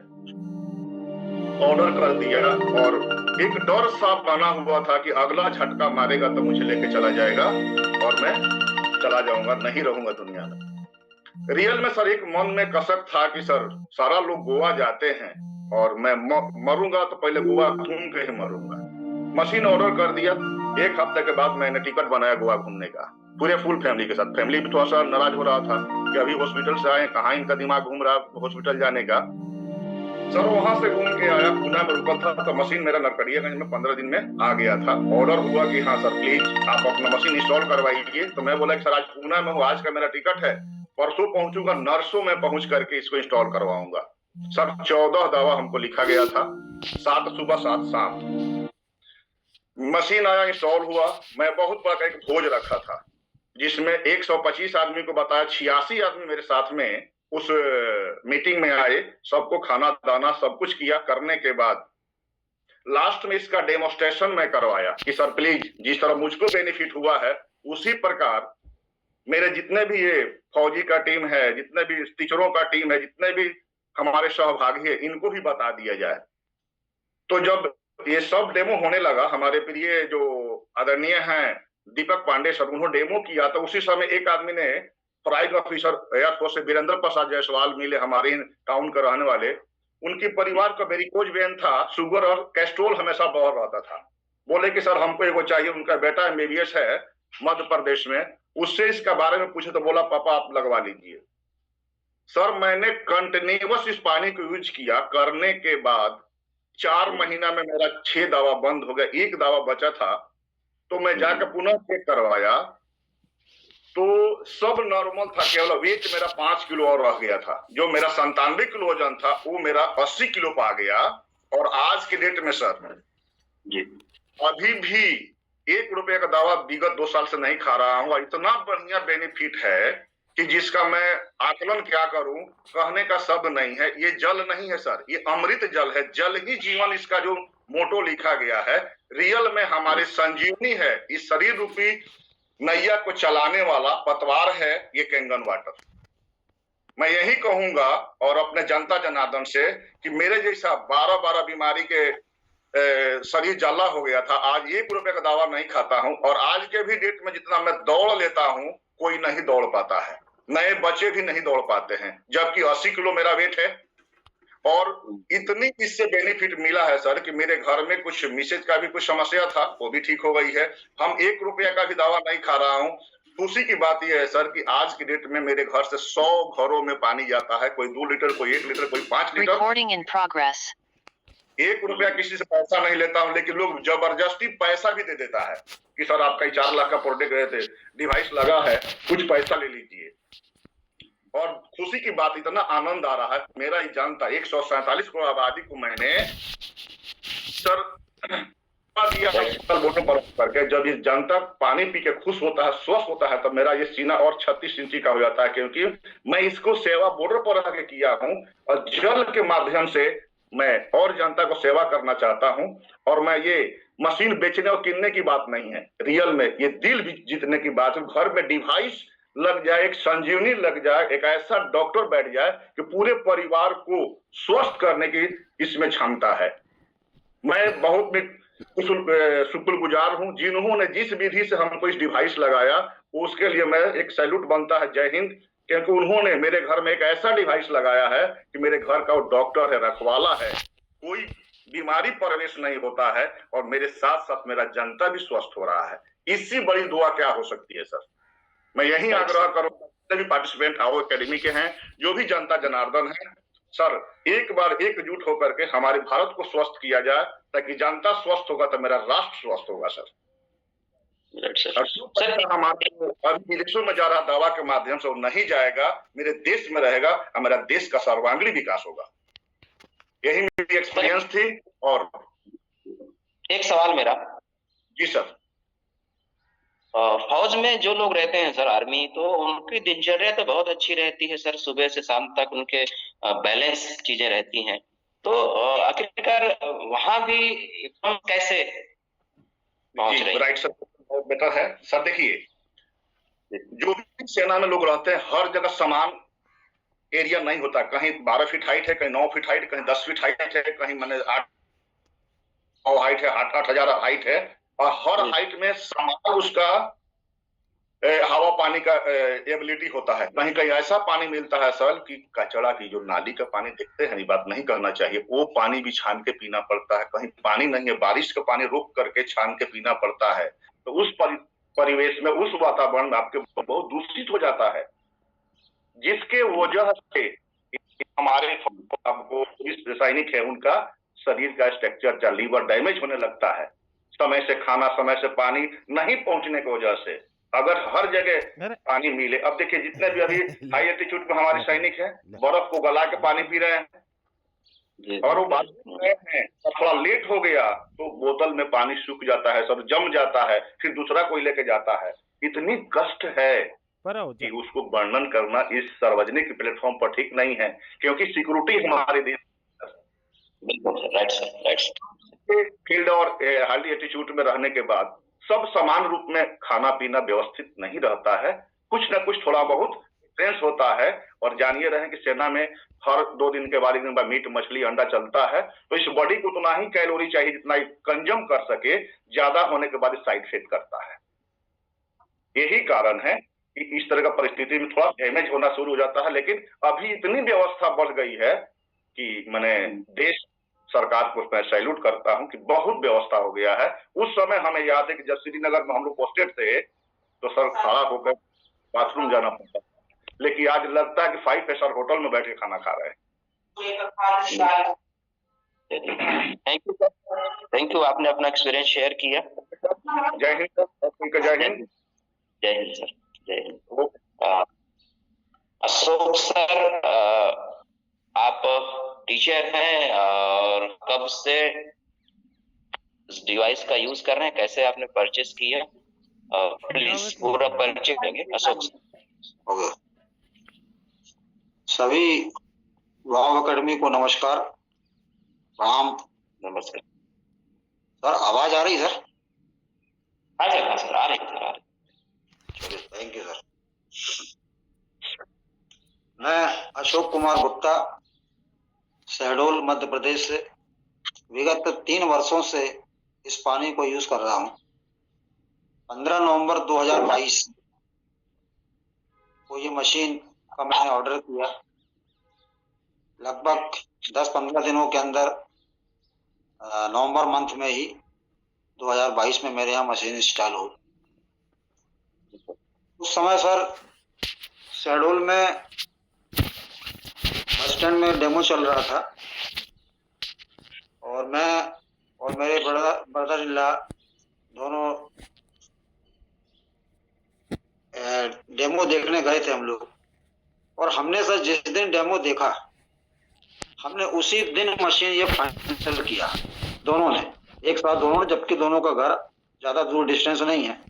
ऑर्डर कर दिया। और एक डर सा बना हुआ था कि अगला झटका मारेगा तो मुझे लेके चला जाएगा और मैं चला जाऊंगा, नहीं रहूंगा दुनिया में। रियल में सर एक मन में कसक था कि सर सारा लोग गोवा जाते हैं और मैं मरूंगा तो पहले गोवा घूम के ही मरूंगा। मशीन ऑर्डर कर दिया, एक हफ्ते के बाद मैंने टिकट बनाया गोवा घूमने का, पूरे फुल फैमिली के साथ। फैमिली भी थोड़ा सा नाराज हो रहा था कि अभी हॉस्पिटल से आए, कहाँ इनका दिमाग घूम रहा हॉस्पिटल जाने का। सर वहां से घूम के आया, पूना में रुका था तो मशीन मेरा नरकड़ियागंज में 15 दिन में आ गया था। ऑर्डर हुआ कि हाँ सर प्लीज आप अपना मशीन इंस्टॉल करवाइए। तो मैं बोला कि सर आज पूना में हूँ, आज का मेरा टिकट है, परसों पहुंचूंगा, नर्सों में पहुंच करके इसको इंस्टॉल करवाऊंगा। सर 14 दवा हमको लिखा गया था, 7 सुबह 7 शाम। मशीन आया, इंस्टॉल हुआ। मैं बहुत बड़ा एक भोज रखा था जिसमें 125 आदमी को बताया, 86 आदमी मेरे साथ में उस मीटिंग में आए, सबको खाना दाना सब कुछ किया। करने के बाद लास्ट में इसका डेमोस्ट्रेशन मैं करवाया कि सर प्लीज जिस तरह मुझको बेनिफिट हुआ है उसी प्रकार मेरे जितने भी ये फौजी का टीम है, जितने भी टीचरों का टीम है, जितने भी हमारे सहभागी है, इनको भी बता दिया जाए। तो जब ये सब डेमो होने लगा, हमारे प्रिय जो आदरणीय हैं दीपक पांडे सर, उन्होंने डेमो किया तो उसी समय एक आदमी ने, फ्लाइंग ऑफिसर एयरफोर्स से वीरेंद्र प्रसाद जायसवाल मिले, हमारे टाउन के रहने वाले। उनके परिवार का वेरिकोज वेन था, शुगर और कैस्ट्रोल हमेशा बढ़ रहता था। बोले कि सर हमको एगो चाहिए, उनका बेटा एमबीबीएस है मध्य प्रदेश में, उससे इसका बारे में पूछे तो बोला पापा आप लगवा लीजिए। सर मैंने कंटिन्यूअस इस पानी को यूज किया, करने के बाद 4 महीना में मेरा 6 दवा बंद हो गया, 1 दवा बचा था। तो मैं जाकर पुनः चेक करवाया तो सब नॉर्मल था, केवल वेट मेरा 5 किलो और रह गया था। जो मेरा 97 किलो वजन था वो मेरा 80 किलो पा गया। और आज के डेट में सर जी अभी भी 1 रुपये का दवा विगत 2 साल से नहीं खा रहा हूँ। इतना बढ़िया बेनिफिट है कि जिसका मैं आकलन क्या करूं, कहने का शब्द नहीं है। ये जल नहीं है सर, ये अमृत जल है, जल ही जीवन, इसका जो मोटो लिखा गया है। रियल में हमारे संजीवनी है, इस शरीर रूपी नैया को चलाने वाला पतवार है ये कैंगन वाटर। मैं यही कहूंगा और अपने जनता जनार्दन से कि मेरे जैसा 12 बीमारी के शरीर जल्ला हो गया था, आज 1 रुपये का दवा नहीं खाता हूं। और आज के भी डेट में जितना मैं दौड़ लेता हूं कोई नहीं दौड़ पाता है, नए बच्चे भी नहीं दौड़ पाते हैं, जबकि 80 किलो मेरा वेट है। और इतनी इससे बेनिफिट मिला है सर कि मेरे घर में कुछ मिसेज का भी कुछ समस्या था, वो भी ठीक हो गई है। हम 1 रुपया का भी दवा नहीं खा रहा हूँ। खुशी की बात यह है सर कि आज की डेट में मेरे घर से 100 घरों में पानी जाता है, कोई 2 लीटर, कोई 1 लीटर, कोई 5 लीटर। 1 रुपया किसी से पैसा नहीं लेता हूँ, लेकिन लोग जबरदस्ती पैसा भी दे देता है कि सर आपका 4 लाख का प्रोडक्ट गए थे, डिवाइस लगा है, कुछ पैसा ले लीजिए। और खुशी की बात, इतना आनंद आ रहा है। मेरा ही जानता 147 करोड़ आबादी को मैंने सर दिया करके, जब ये जनता पानी पी के खुश होता है, स्वस्थ होता है, तब मेरा ये सीना और 36 इंची का हो जाता है, क्योंकि मैं इसको सेवा बॉर्डर पर रह के किया हूँ और जल के माध्यम से मैं और जनता को सेवा करना चाहता हूं। और मैं ये मशीन बेचने और किनने की बात नहीं है, रियल में ये दिल भी जीतने की बात है। घर में डिवाइस लग जाए, एक संजीवनी लग जाए, एक ऐसा डॉक्टर बैठ जाए कि पूरे परिवार को स्वस्थ करने की इसमें क्षमता है। मैं बहुत शुक्रगुजार हूं जिन्होंने जिस विधि से हमको इस डिवाइस लगाया, उसके लिए मैं एक सैल्यूट बनता है, जय हिंद। क्योंकि उन्होंने मेरे घर में एक ऐसा डिवाइस लगाया है कि मेरे घर का वो डॉक्टर है, रखवाला है, कोई बीमारी प्रवेश नहीं होता है और मेरे साथ साथ मेरा जनता भी स्वस्थ हो रहा है। इससे बड़ी दुआ क्या हो सकती है सर। मैं यही आग्रह करूंगा, जितने भी पार्टिसिपेंट आओ एकेडमी के हैं, जो भी जनता जनार्दन है, सर एक बार एकजुट होकर के हमारे भारत को स्वस्थ किया जाए, ताकि जनता स्वस्थ होगा तो मेरा राष्ट्र स्वस्थ होगा सर। हमारे अभी विदेशों में जा रहा दवा के माध्यम से वो नहीं जाएगा, मेरे देश में रहेगा और मेरा देश का सर्वांगीण विकास होगा। यही मेरी एक्सपीरियंस थी। और एक सवाल मेरा जी सर, फौज में जो लोग रहते हैं सर, आर्मी, तो उनकी दिनचर्या तो बहुत अच्छी रहती है सर, सुबह से शाम तक उनके बैलेंस चीजें रहती हैं, तो आखिरकार वहां भी हम कैसे पहुंच रहे हैं? राइट सर, बहुत बेटर है सर। देखिए जो भी सेना में लोग रहते हैं, हर जगह समान एरिया नहीं होता। कहीं 12 फीट हाइट है, कहीं 9 फीट हाइट, कहीं 10 फीट हाइट है, कहीं मैंने 8 हाइट है, 8,000 हाइट है। और हर हाइट में समान उसका हवा पानी का एबिलिटी होता है, कहीं कहीं ऐसा पानी मिलता है सर कि कचड़ा की जो नाली का पानी देखते हैं, ये बात नहीं कहना चाहिए, वो पानी भी छान के पीना पड़ता है। कहीं पानी नहीं है, बारिश का पानी रुक करके छान के पीना पड़ता है। तो उस परिवेश में, उस वातावरण में आपके बहुत दूषित हो जाता है, जिसके वजह से हमारे आपको इस रासायनिक है उनका शरीर का स्ट्रक्चर या लीवर डैमेज होने लगता है, समय से खाना, समय से पानी नहीं पहुंचने की वजह से। अगर हर जगह पानी मिले, अब देखिए जितने भी अभी हाई एल्टीट्यूड पे हमारे सैनिक हैं, बर्फ को गला के पानी पी रहे हैं, और वो बात रहे हैं, थोड़ा लेट हो गया तो बोतल में पानी सूख जाता है, सब जम जाता है, फिर दूसरा कोई लेके जाता है। इतनी कष्ट है कि उसको वर्णन करना इस सार्वजनिक प्लेटफॉर्म पर ठीक नहीं है, क्योंकि सिक्योरिटी हमारे देश फील्ड और हाई एल्टीट्यूड में रहने के बाद सब समान रूप में खाना पीना व्यवस्थित नहीं रहता है, कुछ ना कुछ थोड़ा बहुत डिफरेंस होता है। और जानिए रहे कि सेना में हर 2 दिन के बाद, 1 दिन बाद मीट मछली अंडा चलता है, तो इस बॉडी को उतना ही कैलोरी चाहिए जितना कंज्यूम कर सके, ज्यादा होने के बाद साइड इफेक्ट करता है। यही कारण है कि इस तरह का परिस्थिति में थोड़ा डैमेज होना शुरू हो जाता है। लेकिन अभी इतनी व्यवस्था बढ़ गई है कि मैंने देश सरकार को मैं सैल्यूट करता हूं कि बहुत व्यवस्था हो गया है। उस समय हमें याद है कि जब श्रीनगर में हम लोग पोस्टेड थे तो सर खड़ा होकर बाथरूम जाना पड़ता, लेकिन आज लगता है कि 5 स्टार होटल में बैठ के खाना खा रहे हैं। थैंक यू, आपने अपना एक्सपीरियंस शेयर किया। जय हिंद सर। जय हिंद। जय हिंद सर। जय हिंद। अशोक सर, आप टीचर हैं और कब से इस डिवाइस का यूज कर रहे हैं, कैसे आपने परचेस किया, प्लीज पूरा परिचय देंगे अशोक सर। ओके, सभी वाव अकेडमी को नमस्कार, राम। नमस्कार सर, आवाज आ रही सर? हाँ सर, आ रही सर। Thank you sir. मैं अशोक कुमार गुप्ता, शहडोल मध्य प्रदेश से विगत 3 वर्षों से इस पानी को यूज कर रहा हूं। 15 नवंबर 2022 को ये मशीन का मैंने ऑर्डर किया। लगभग 10-15 दिनों के अंदर नवंबर मंथ में ही 2022 में मेरे यहाँ मशीन इंस्टॉल हुई। उस समय सर शहडोल में बस स्टैंड में डेमो चल रहा था और मैं और मेरे ब्रदर इन लॉ दोनों डेमो देखने गए थे हम लोग। और हमने सर जिस दिन डेमो देखा, हमने उसी दिन मशीन ये फाइनल किया, दोनों ने एक साथ, दोनों ने, जबकि दोनों का घर ज्यादा दूर डिस्टेंस नहीं है,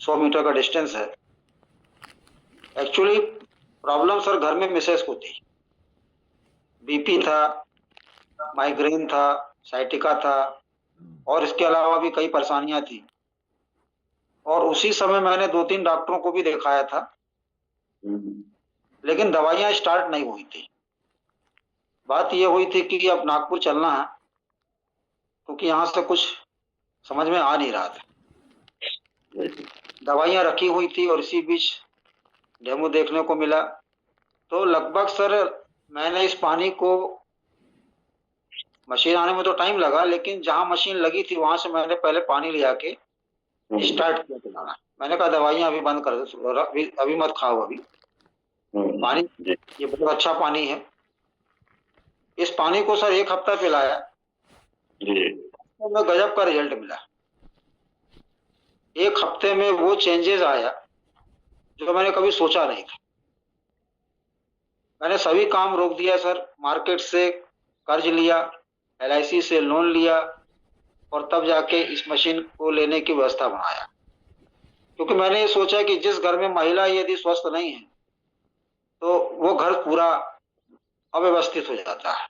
100 मीटर का डिस्टेंस है। एक्चुअली प्रॉब्लम सर घर में मिसेस को थी, बीपी था, माइग्रेन था, साइटिका था और इसके अलावा भी कई परेशानियां थी। और उसी समय मैंने 2-3 डॉक्टरों को भी दिखाया था, लेकिन दवाइयां स्टार्ट नहीं हुई थी। बात यह हुई थी कि अब नागपुर चलना है, क्योंकि यहाँ से कुछ समझ में आ नहीं रहा था। दवाइयां रखी हुई थी और इसी बीच डेमो देखने को मिला। तो लगभग सर मैंने इस पानी को, मशीन आने में तो टाइम लगा, लेकिन जहां मशीन लगी थी वहां से मैंने पहले पानी ले आके स्टार्ट किया पिलाना। मैंने कहा दवाइयां अभी बंद कर दो, अभी मत खाओ, अभी पानी, ये बहुत अच्छा पानी है। इस पानी को सर 1 हफ्ता पिलाया तो मैं गजब का रिजल्ट मिला। 1 हफ्ते में वो चेंजेस आया जो मैंने कभी सोचा नहीं था। मैंने सभी काम रोक दिया सर, मार्केट से कर्ज लिया, LIC से लोन लिया और तब जाके इस मशीन को लेने की व्यवस्था बनाया। क्योंकि मैंने ये सोचा कि जिस घर में महिला यदि स्वस्थ नहीं है तो वो घर पूरा अव्यवस्थित हो जाता है।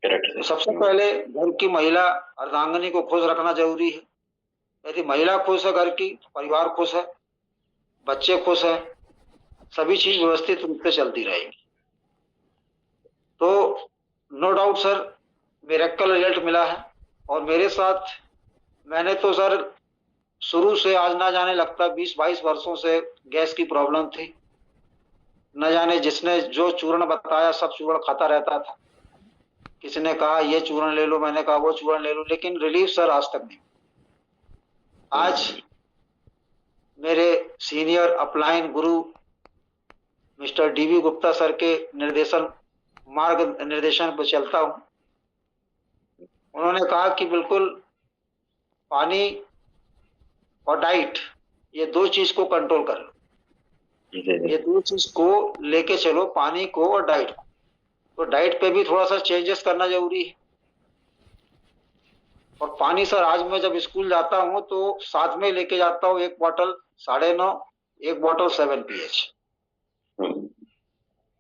तो सबसे पहले घर की महिला अर्धांगिनी को खुश रखना जरूरी है। यदि महिला खुश है, घर की परिवार खुश है, बच्चे खुश है, सभी चीज व्यवस्थित रूप से चलती रहेगी। तो no doubt sir miracle result मिला है। और मेरे साथ मैंने तो सर शुरू से आज ना जाने लगता 20-22 वर्षों से गैस की प्रॉब्लम थी। न जाने जिसने जो चूर्ण बताया सब चूर्ण खाता रहता था। किसी ने कहा ये चूर्ण ले लो, मैंने कहा वो चूर्ण ले लो, लेकिन रिलीफ सर आज तक नहीं। आज मेरे सीनियर अपलाइन गुरु मिस्टर डीबी गुप्ता सर के मार्ग निर्देशन पर चलता हूं। उन्होंने कहा कि बिल्कुल पानी और डाइट, ये दो चीज को कंट्रोल कर लो, ये दो चीज को लेके चलो, पानी को और डाइट को। तो डाइट पे भी थोड़ा सा चेंजेस करना जरूरी है। और पानी सर आज मैं जब स्कूल जाता हूं तो साथ में लेके जाता हूं एक बॉटल 9.5, एक बॉटल 7 pH,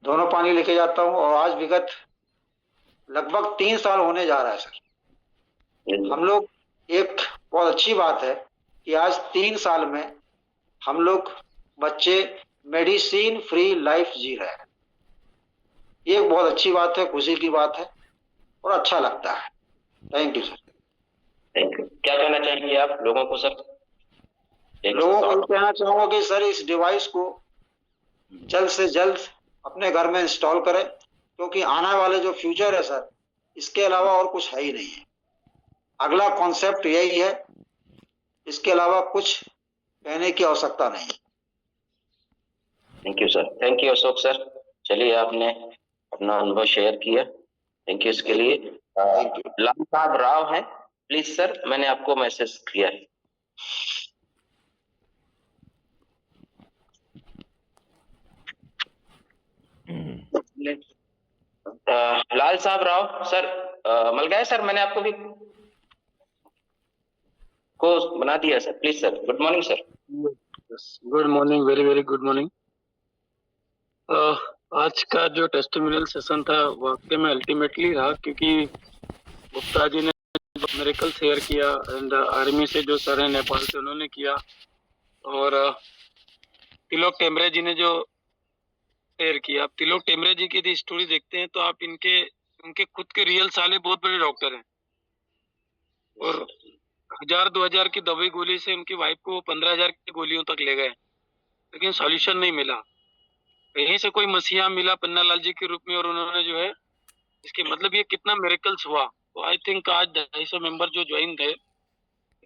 दोनों पानी लेके जाता हूं। और आज विगत लगभग 3 साल होने जा रहा है सर। हम लोग, एक बहुत अच्छी बात है कि आज 3 साल में हम लोग बच्चे मेडिसिन फ्री लाइफ जी रहे हैं। ये एक बहुत अच्छी बात है, खुशी की बात है और अच्छा लगता है। Thank you sir. Thank you. क्या कहना चाहेंगे आप लोगों को सर? लोगों को कहना चाहूंगा कि सर इस डिवाइस को जल्द से जल्द अपने घर में इंस्टॉल करें, क्योंकि आने वाले जो फ्यूचर है सर, इसके अलावा और कुछ है ही नहीं है। अगला कॉन्सेप्ट यही है, इसके अलावा कुछ कहने की आवश्यकता नहीं है। Thank you sir. Thank you Ashok sir. चलिए, आपने अपना अनुभव शेयर किया, थैंक यू इसके लिए। लाल साहब राव है, प्लीज सर, मैंने आपको मैसेज किया है। लाल साहब राव सर, मिल गए सर, मैंने आपको भी को बना दिया sir. Please sir, good morning sir. Good morning, very very good morning. आज का जो टेस्टिमोनियल सेशन था वाकई में अल्टीमेटली रहा, क्योंकि गुप्ता जी ने मिरेकल शेयर किया एंड आर्मी से जो सर है नेपाल से उन्होंने किया, और तिलोक टेमरे जी ने जो शेयर किया। आप तिलोक टेमरे जी की यदि स्टोरी देखते हैं तो आप उनके खुद के रियल साले बहुत बड़े डॉक्टर हैं, और 1000-2000 की दवाई गोली से उनकी वाइफ को 15,000 की गोलियों तक ले गए, लेकिन सॉल्यूशन नहीं मिला। यहीं से कोई मसीहा मिला पन्नालाल जी के रूप में, और उन्होंने जो है, इसके मतलब ये कितना मिरेकल्स हुआ। तो आई थिंक आज 250 मेंबर जो ज्वाइन थे,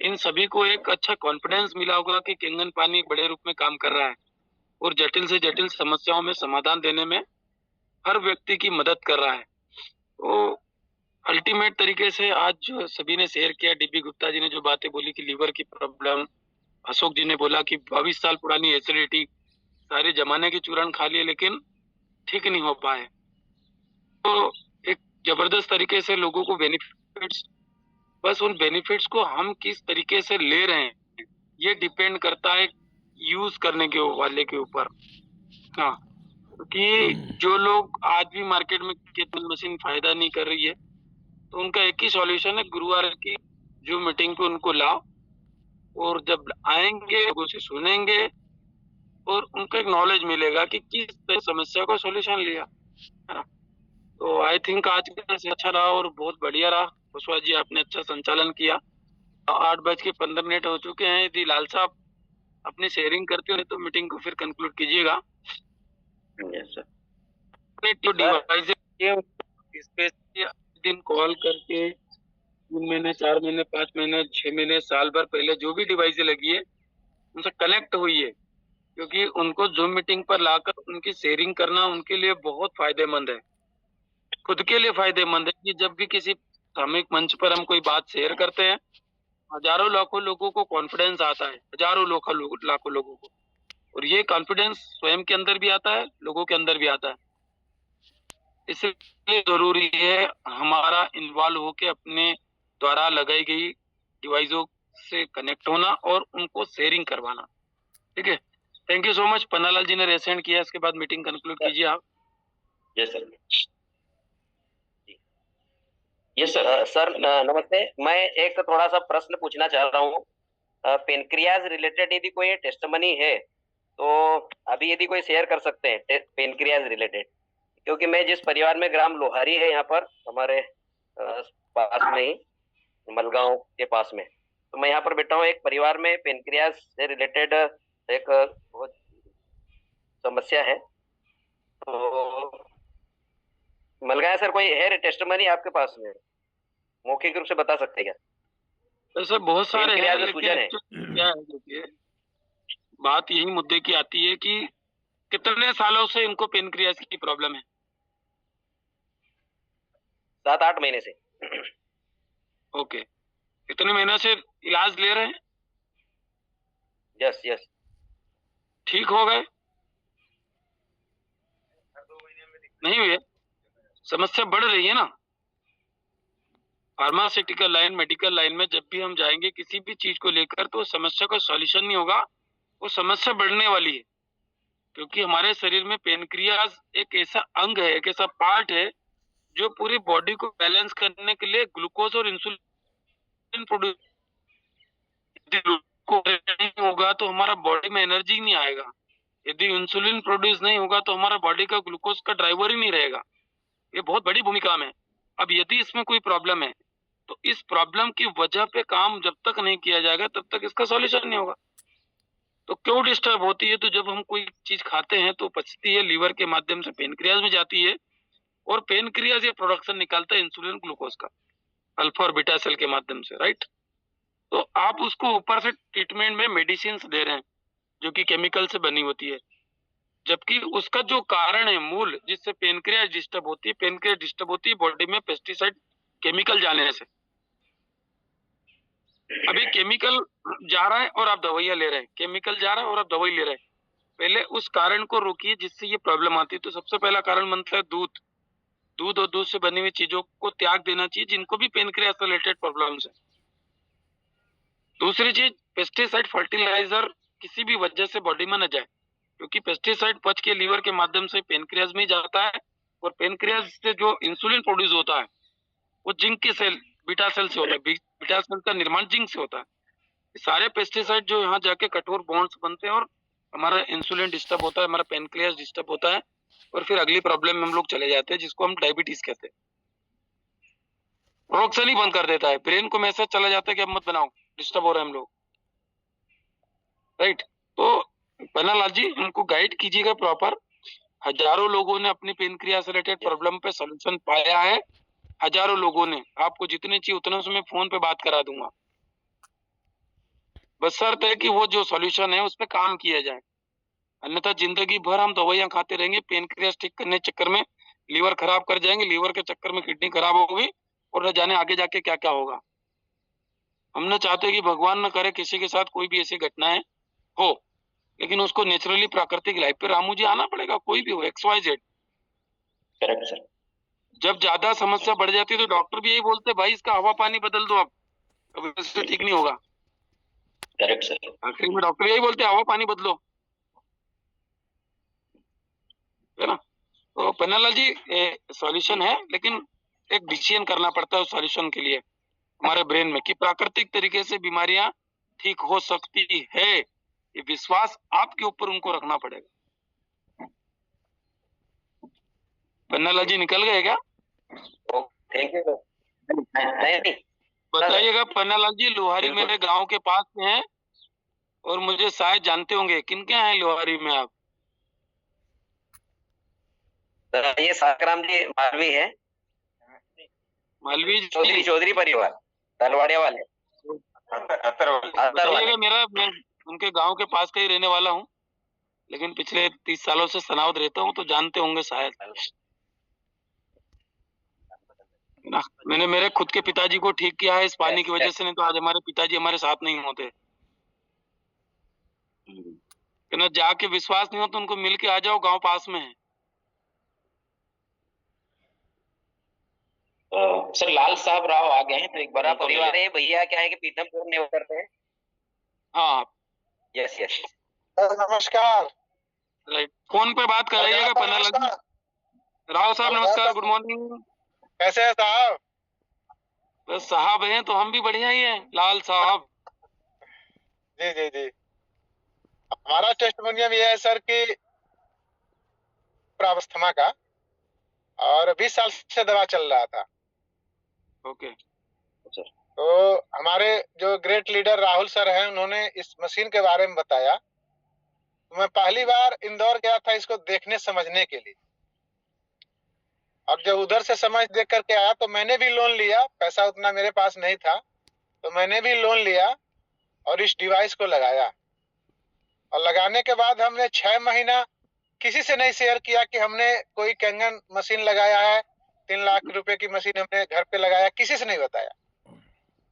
इन सभी को एक अच्छा कॉन्फिडेंस मिला होगा कि केंगन पानी बड़े रूप में काम कर रहा है और जटिल से जटिल समस्याओं में समाधान देने में हर व्यक्ति की मदद कर रहा है। तो अल्टीमेट तरीके से आज जो सभी ने शेयर किया, डीबी गुप्ता जी ने जो बातें बोली कि लीवर की प्रॉब्लम, अशोक जी ने बोला कि 22 साल पुरानी एसिडिटी, सारे जमाने के चूर्ण खा लिए लेकिन ठीक नहीं हो पाए। तो एक जबरदस्त तरीके से लोगों को बेनिफिट्स, बस उन बेनिफिट्स को हम किस तरीके से ले रहे हैं ये डिपेंड करता है यूज करने के वाले के ऊपर। हाँ, क्योंकि जो लोग आज भी मार्केट में केतन मशीन फायदा नहीं कर रही है, तो उनका एक ही सॉल्यूशन है, गुरुवार की जो मीटिंग पे उनको लाओ, और जब आएंगे लोगों से सुनेंगे और उनको एक नॉलेज मिलेगा कि किस तरह समस्या का सॉल्यूशन लिया है ना। तो आई थिंक आज का से अच्छा रहा और बहुत बढ़िया रहा। कुशवाहा जी, आपने अच्छा संचालन किया। 8:15 हो चुके हैं। यदि लाल साहब अपनी शेयरिंग करते हो तो मीटिंग को फिर कंक्लूड कीजिएगा। Yes sir. दिन कॉल करके 3 महीने, 4 महीने, 5 महीने, 6 महीने, साल भर पहले जो भी डिवाइसें लगी है उनसे कनेक्ट हुई है, क्योंकि उनको जूम मीटिंग पर लाकर उनकी शेयरिंग करना उनके लिए बहुत फायदेमंद है, खुद के लिए फायदेमंद है। कि जब भी किसी सामूहिक मंच पर हम कोई बात शेयर करते हैं, हजारों लाखों लोगों को कॉन्फिडेंस आता है, हजारों लाखों लोगों को, और ये कॉन्फिडेंस स्वयं के अंदर भी आता है, लोगों के अंदर भी आता है। इसलिए जरूरी है हमारा इन्वॉल्व होके अपने द्वारा लगाई गई डिवाइसों से कनेक्ट होना और उनको शेयरिंग करवाना। ठीक है, thank you so much. Pannalal ji ने रेसेंड किया, इसके बाद मीटिंग कंक्लूड कीजिए आप। Yes sir. Yes sir. Sir नमस्ते, मैं एक थोड़ा सा प्रश्न पूछना चाह रहा हूँ। पेनक्रियाज रिलेटेड यदि कोई टेस्टमनी है तो अभी यदि कोई शेयर कर सकते हैं पेनक्रियाज रिलेटेड, क्योंकि मैं जिस परिवार में, ग्राम लोहारी है यहाँ पर हमारे पास में ही, मलगांव के पास में, तो मैं यहाँ पर बैठा हूँ, एक परिवार में पेनक्रियाज से रिलेटेड एक बहुत समस्या है। तो मिल गया सर, कोई है टेस्टमनी आपके पास में, मौखिक रूप से बता सकते हैं क्या? ऐसे बहुत सारे हैं, पेनक्रियाज में लेकिन सूजन है। क्या है, देखिए बात यही मुद्दे की आती है कि कितने सालों से इनको पेनक्रियाज की प्रॉब्लम है? 7-8 महीने से। ओके, कितने महीने से इलाज ले रहे हैं? Yes yes. ठीक हो गए? नहीं हुए? समस्या बढ़ रही है ना। फार्मास्यूटिकल लाइन, मेडिकल लाइन में जब भी हम जाएंगे किसी भी चीज को लेकर, तो समस्या का सॉल्यूशन नहीं होगा, वो समस्या बढ़ने वाली है। क्योंकि हमारे शरीर में पेनक्रियाज एक ऐसा अंग है, एक ऐसा पार्ट है जो पूरी बॉडी को बैलेंस करने के लिए ग्लूकोज और इंसुलिन प्रोड्यूस, यदि ग्लूकोज नहीं होगा तो हमारा बॉडी में एनर्जी नहीं आएगा। यदि इंसुलिन प्रोड्यूस नहीं होगा तो हमारा बॉडी का ग्लूकोज का ड्राइवर ही नहीं रहेगा। ये बहुत बड़ी भूमिका में है। अब यदि इसमें कोई प्रॉब्लम है तो इस प्रॉब्लम की वजह पे काम जब तक नहीं किया जाएगा तब तक इसका सॉल्यूशन नहीं होगा। तो क्यों डिस्टर्ब होती है? तो जब हम कोई चीज खाते हैं तो पचती है, लीवर के माध्यम से पेनक्रियाज में जाती है, और पेनक्रियाज ये प्रोडक्शन निकालता है इंसुलिन ग्लूकोज का अल्फा और बीटा सेल के माध्यम से, राइट। तो आप उसको ऊपर से ट्रीटमेंट में मेडिसिन दे रहे हैं जो कि केमिकल से बनी होती है, जबकि उसका जो कारण है मूल जिससे पेनक्रियाज डिस्टर्ब होती है, पेनक्रियाज डिस्टर्ब होती है बॉडी में पेस्टिसाइड केमिकल जाने से। अभी केमिकल जा रहा है और आप दवाइयां ले रहे हैं, केमिकल जा रहा है और आप दवाई ले रहे हैं। पहले उस कारण को रोकिए जिससे ये प्रॉब्लम आती है। तो सबसे पहला कारण बनता है दूध। दूध और दूध से बनी हुई चीजों को त्याग देना चाहिए जिनको भी पेनक्रियाज से रिलेटेड प्रॉब्लम्स है। दूसरी चीज, पेस्टिसाइड फर्टिलाइजर किसी भी वजह से बॉडी में न जाए, क्योंकि पेस्टिसाइड पच के लीवर के माध्यम से पेनक्रियाज में जाता है, और पेनक्रियाज से जो इंसुलिन प्रोड्यूस होता है वो जिंक के सेल, बीटा सेल से होता है। बीटा सेल का निर्माण जिंक से होता है। सारे पेस्टिसाइड जो यहाँ जाके कठोर बॉन्ड्स बनते हैं और हमारा इंसुलिन डिस्टर्ब होता है, हमारा पेनक्रियाज डिस्टर्ब होता है, और फिर अगली प्रॉब्लम में हम लोग चले जाते हैं जिसको हम डायबिटीज कहते हैं। प्रोडक्शन ही बंद कर देता है, ब्रेन को मैसेज चला जाता है कि अब मत बनाओ, डिस्टर्ब हो रहे हैं हम लोग, राइट। तो पन्नालाल जी, हमको गाइड कीजिएगा प्रॉपर। हजारों लोगों ने अपनी पेनक्रियाज से रिलेटेड प्रॉब्लम पे सोल्यूशन पाया है, हजारों लोगों ने। आपको जितने चाहिए उतने उसमें फोन पे बात करा दूंगा, बस शर्त है कि वो जो सॉल्यूशन है उस पर काम किया जाए। अन्यथा जिंदगी भर हम दवाइयां खाते रहेंगे, पेनक्रियाज ठीक करने के चक्कर में लीवर खराब कर जाएंगे, लीवर के चक्कर में किडनी खराब होगी, और न जाने आगे जाके क्या क्या होगा। हम न चाहते कि भगवान न करे किसी के साथ कोई भी ऐसी घटनाएं हो, लेकिन उसको नेचुरली प्राकृतिक लाइफ पे रामू जी आना पड़ेगा, कोई भी हो, XYZ। Correct sir. जब ज्यादा समस्या बढ़ जाती है तो डॉक्टर भी यही बोलते हैं, भाई इसका हवा पानी बदल दो, अब इससे ठीक नहीं होगा। Correct sir. आखिर में डॉक्टर यही बोलते हैं, हवा पानी बदलो, है ना। तो पन्नालाल जी, सॉल्यूशन है, लेकिन एक डिसीजन करना पड़ता है उस सॉल्यूशन के लिए हमारे ब्रेन में कि प्राकृतिक तरीके से बीमारियां ठीक हो सकती है। ये विश्वास आपके ऊपर उनको रखना पड़ेगा। पन्नालाल जी निकल गए क्या? Thank you sir. बताइएगा पन्नालाल जी, लोहारी मेरे गांव के पास में है और मुझे शायद जानते होंगे। किन के हैं लोहारी में आप? ये साकराम जी मालवी है, मालवी चौधरी परिवार, तलवाड़िया वाले। बताइएगा, मैं उनके गांव के पास का ही रहने वाला हूँ, लेकिन पिछले 30 सालों से सनाउद रहता हूँ, तो जानते होंगे शायद ना। मैंने मेरे खुद के पिताजी को ठीक किया है इस पानी की वजह से, नहीं तो आज हमारे पिताजी हमारे साथ नहीं होते। ना जाके विश्वास नहीं हो तो उनको मिल के आ जाओ, गांव पास में है। सर लाल साहब राव आ गए हैं, तो एक बार परिवार है। भैया क्या है कि पीतमपुर में उतरते हैं। हाँ, यस यस। नमस्कार। राइट, फोन पे बात कराइएगा पन्नालाल जी। राव साहब नमस्कार, गुड मॉर्निंग। कैसे है साहब? बस साहब हैं तो हम भी बढ़िया ही हैं, लाल साहब। जी जी जी। हमारा टेस्टिमोनियम ये है सर कि प्रावस्थमा का, और 20 साल से दवा चल रहा था। ओके। तो हमारे जो ग्रेट लीडर राहुल सर हैं, उन्होंने इस मशीन के बारे में बताया। तो मैं पहली बार इंदौर गया था इसको देखने समझने के लिए, और जब उधर से समझ देख करके आया तो मैंने भी लोन लिया। पैसा उतना मेरे पास नहीं था, तो मैंने भी लोन लिया और इस डिवाइस को लगाया। और लगाने के बाद हमने 6 महीना किसी से नहीं शेयर किया कि हमने कोई कैंगन मशीन लगाया है, 3 लाख रुपए की मशीन हमने घर पे लगाया, किसी से नहीं बताया।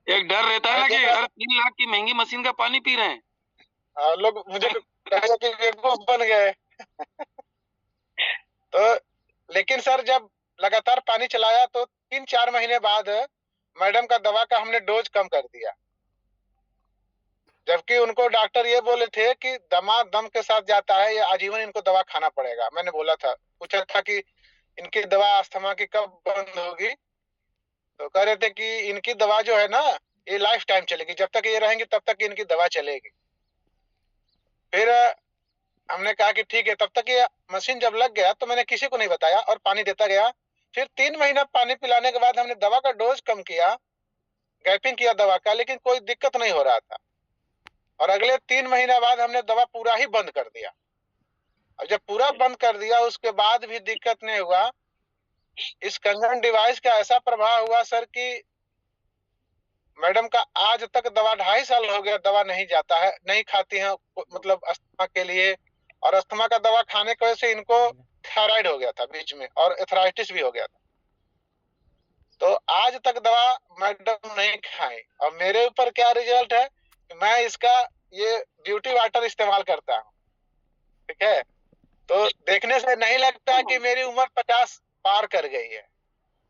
एक डर रहता है ना कि यार 3 लाख की महंगी मशीन का पानी पी रहे हैं। लोग मुझे कहे कि बेवकूफ बन गए। तो लेकिन सर जब लगातार पानी चलाया तो 3-4 महीने बाद मैडम का दवा का हमने डोज कम कर दिया, जबकि उनको डॉक्टर ये बोले थे कि दमा दम के साथ जाता है, ये आजीवन इनको दवा खाना पड़ेगा। मैंने बोला था, पूछा था कि इनकी दवा अस्थमा की कब बंद होगी, तो कह रहे थे कि इनकी दवा जो है ना ये लाइफ टाइम चलेगी, जब तक ये रहेंगी तब तक इनकी दवा चलेगी। फिर हमने कहा कि ठीक है। तब तक ये मशीन जब लग गया तो मैंने किसी को नहीं बताया और पानी देता गया। फिर 3 महीना पानी पिलाने के बाद हमने दवा का डोज कम किया, गैपिंग किया दवा का, लेकिन कोई दिक्कत नहीं हो रहा था। और अगले 3 महीना बाद हमने दवा पूरा ही बंद कर दिया। और जब पूरा बंद कर दिया उसके बाद भी दिक्कत नहीं हुआ। इस कंगन डिवाइस का ऐसा प्रभाव हुआ सर कि मैडम का आज तक दवा 2.5 साल हो गया, दवा नहीं जाता है, नहीं खाती हैं, मतलब अस्थमा के लिए। और अस्थमा का दवा खाने की वजह से इनको थायराइड हो गया था बीच में, और एथराइटिस भी हो गया था। तो आज तक दवा मैडम नहीं खाई। और मेरे ऊपर क्या रिजल्ट है, मैं इसका ये ब्यूटी वाटर इस्तेमाल करता हूँ, ठीक है। तो देखने से नहीं लगता कि मेरी उम्र 50 पार कर गई है।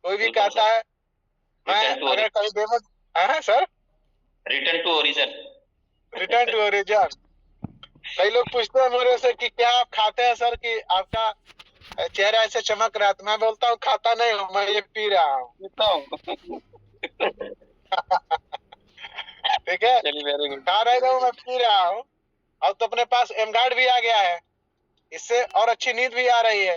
कोई भी कहता है मैं अगर कभी बेमत है sir, return to origin. Return to origin. कई लोग पूछते हैं मेरे से कि क्या आप खाते हैं सर, कि आपका चेहरा ऐसे चमक रहा है। तो मैं बोलता हूँ खाता नहीं हूँ, मैं ये पी रहा हूँ। ठीक है, खा नहीं रहा हूँ, मैं पी रहा हूँ। अब तो अपने पास एमगार्ड भी आ गया है, इससे और अच्छी नींद भी आ रही है।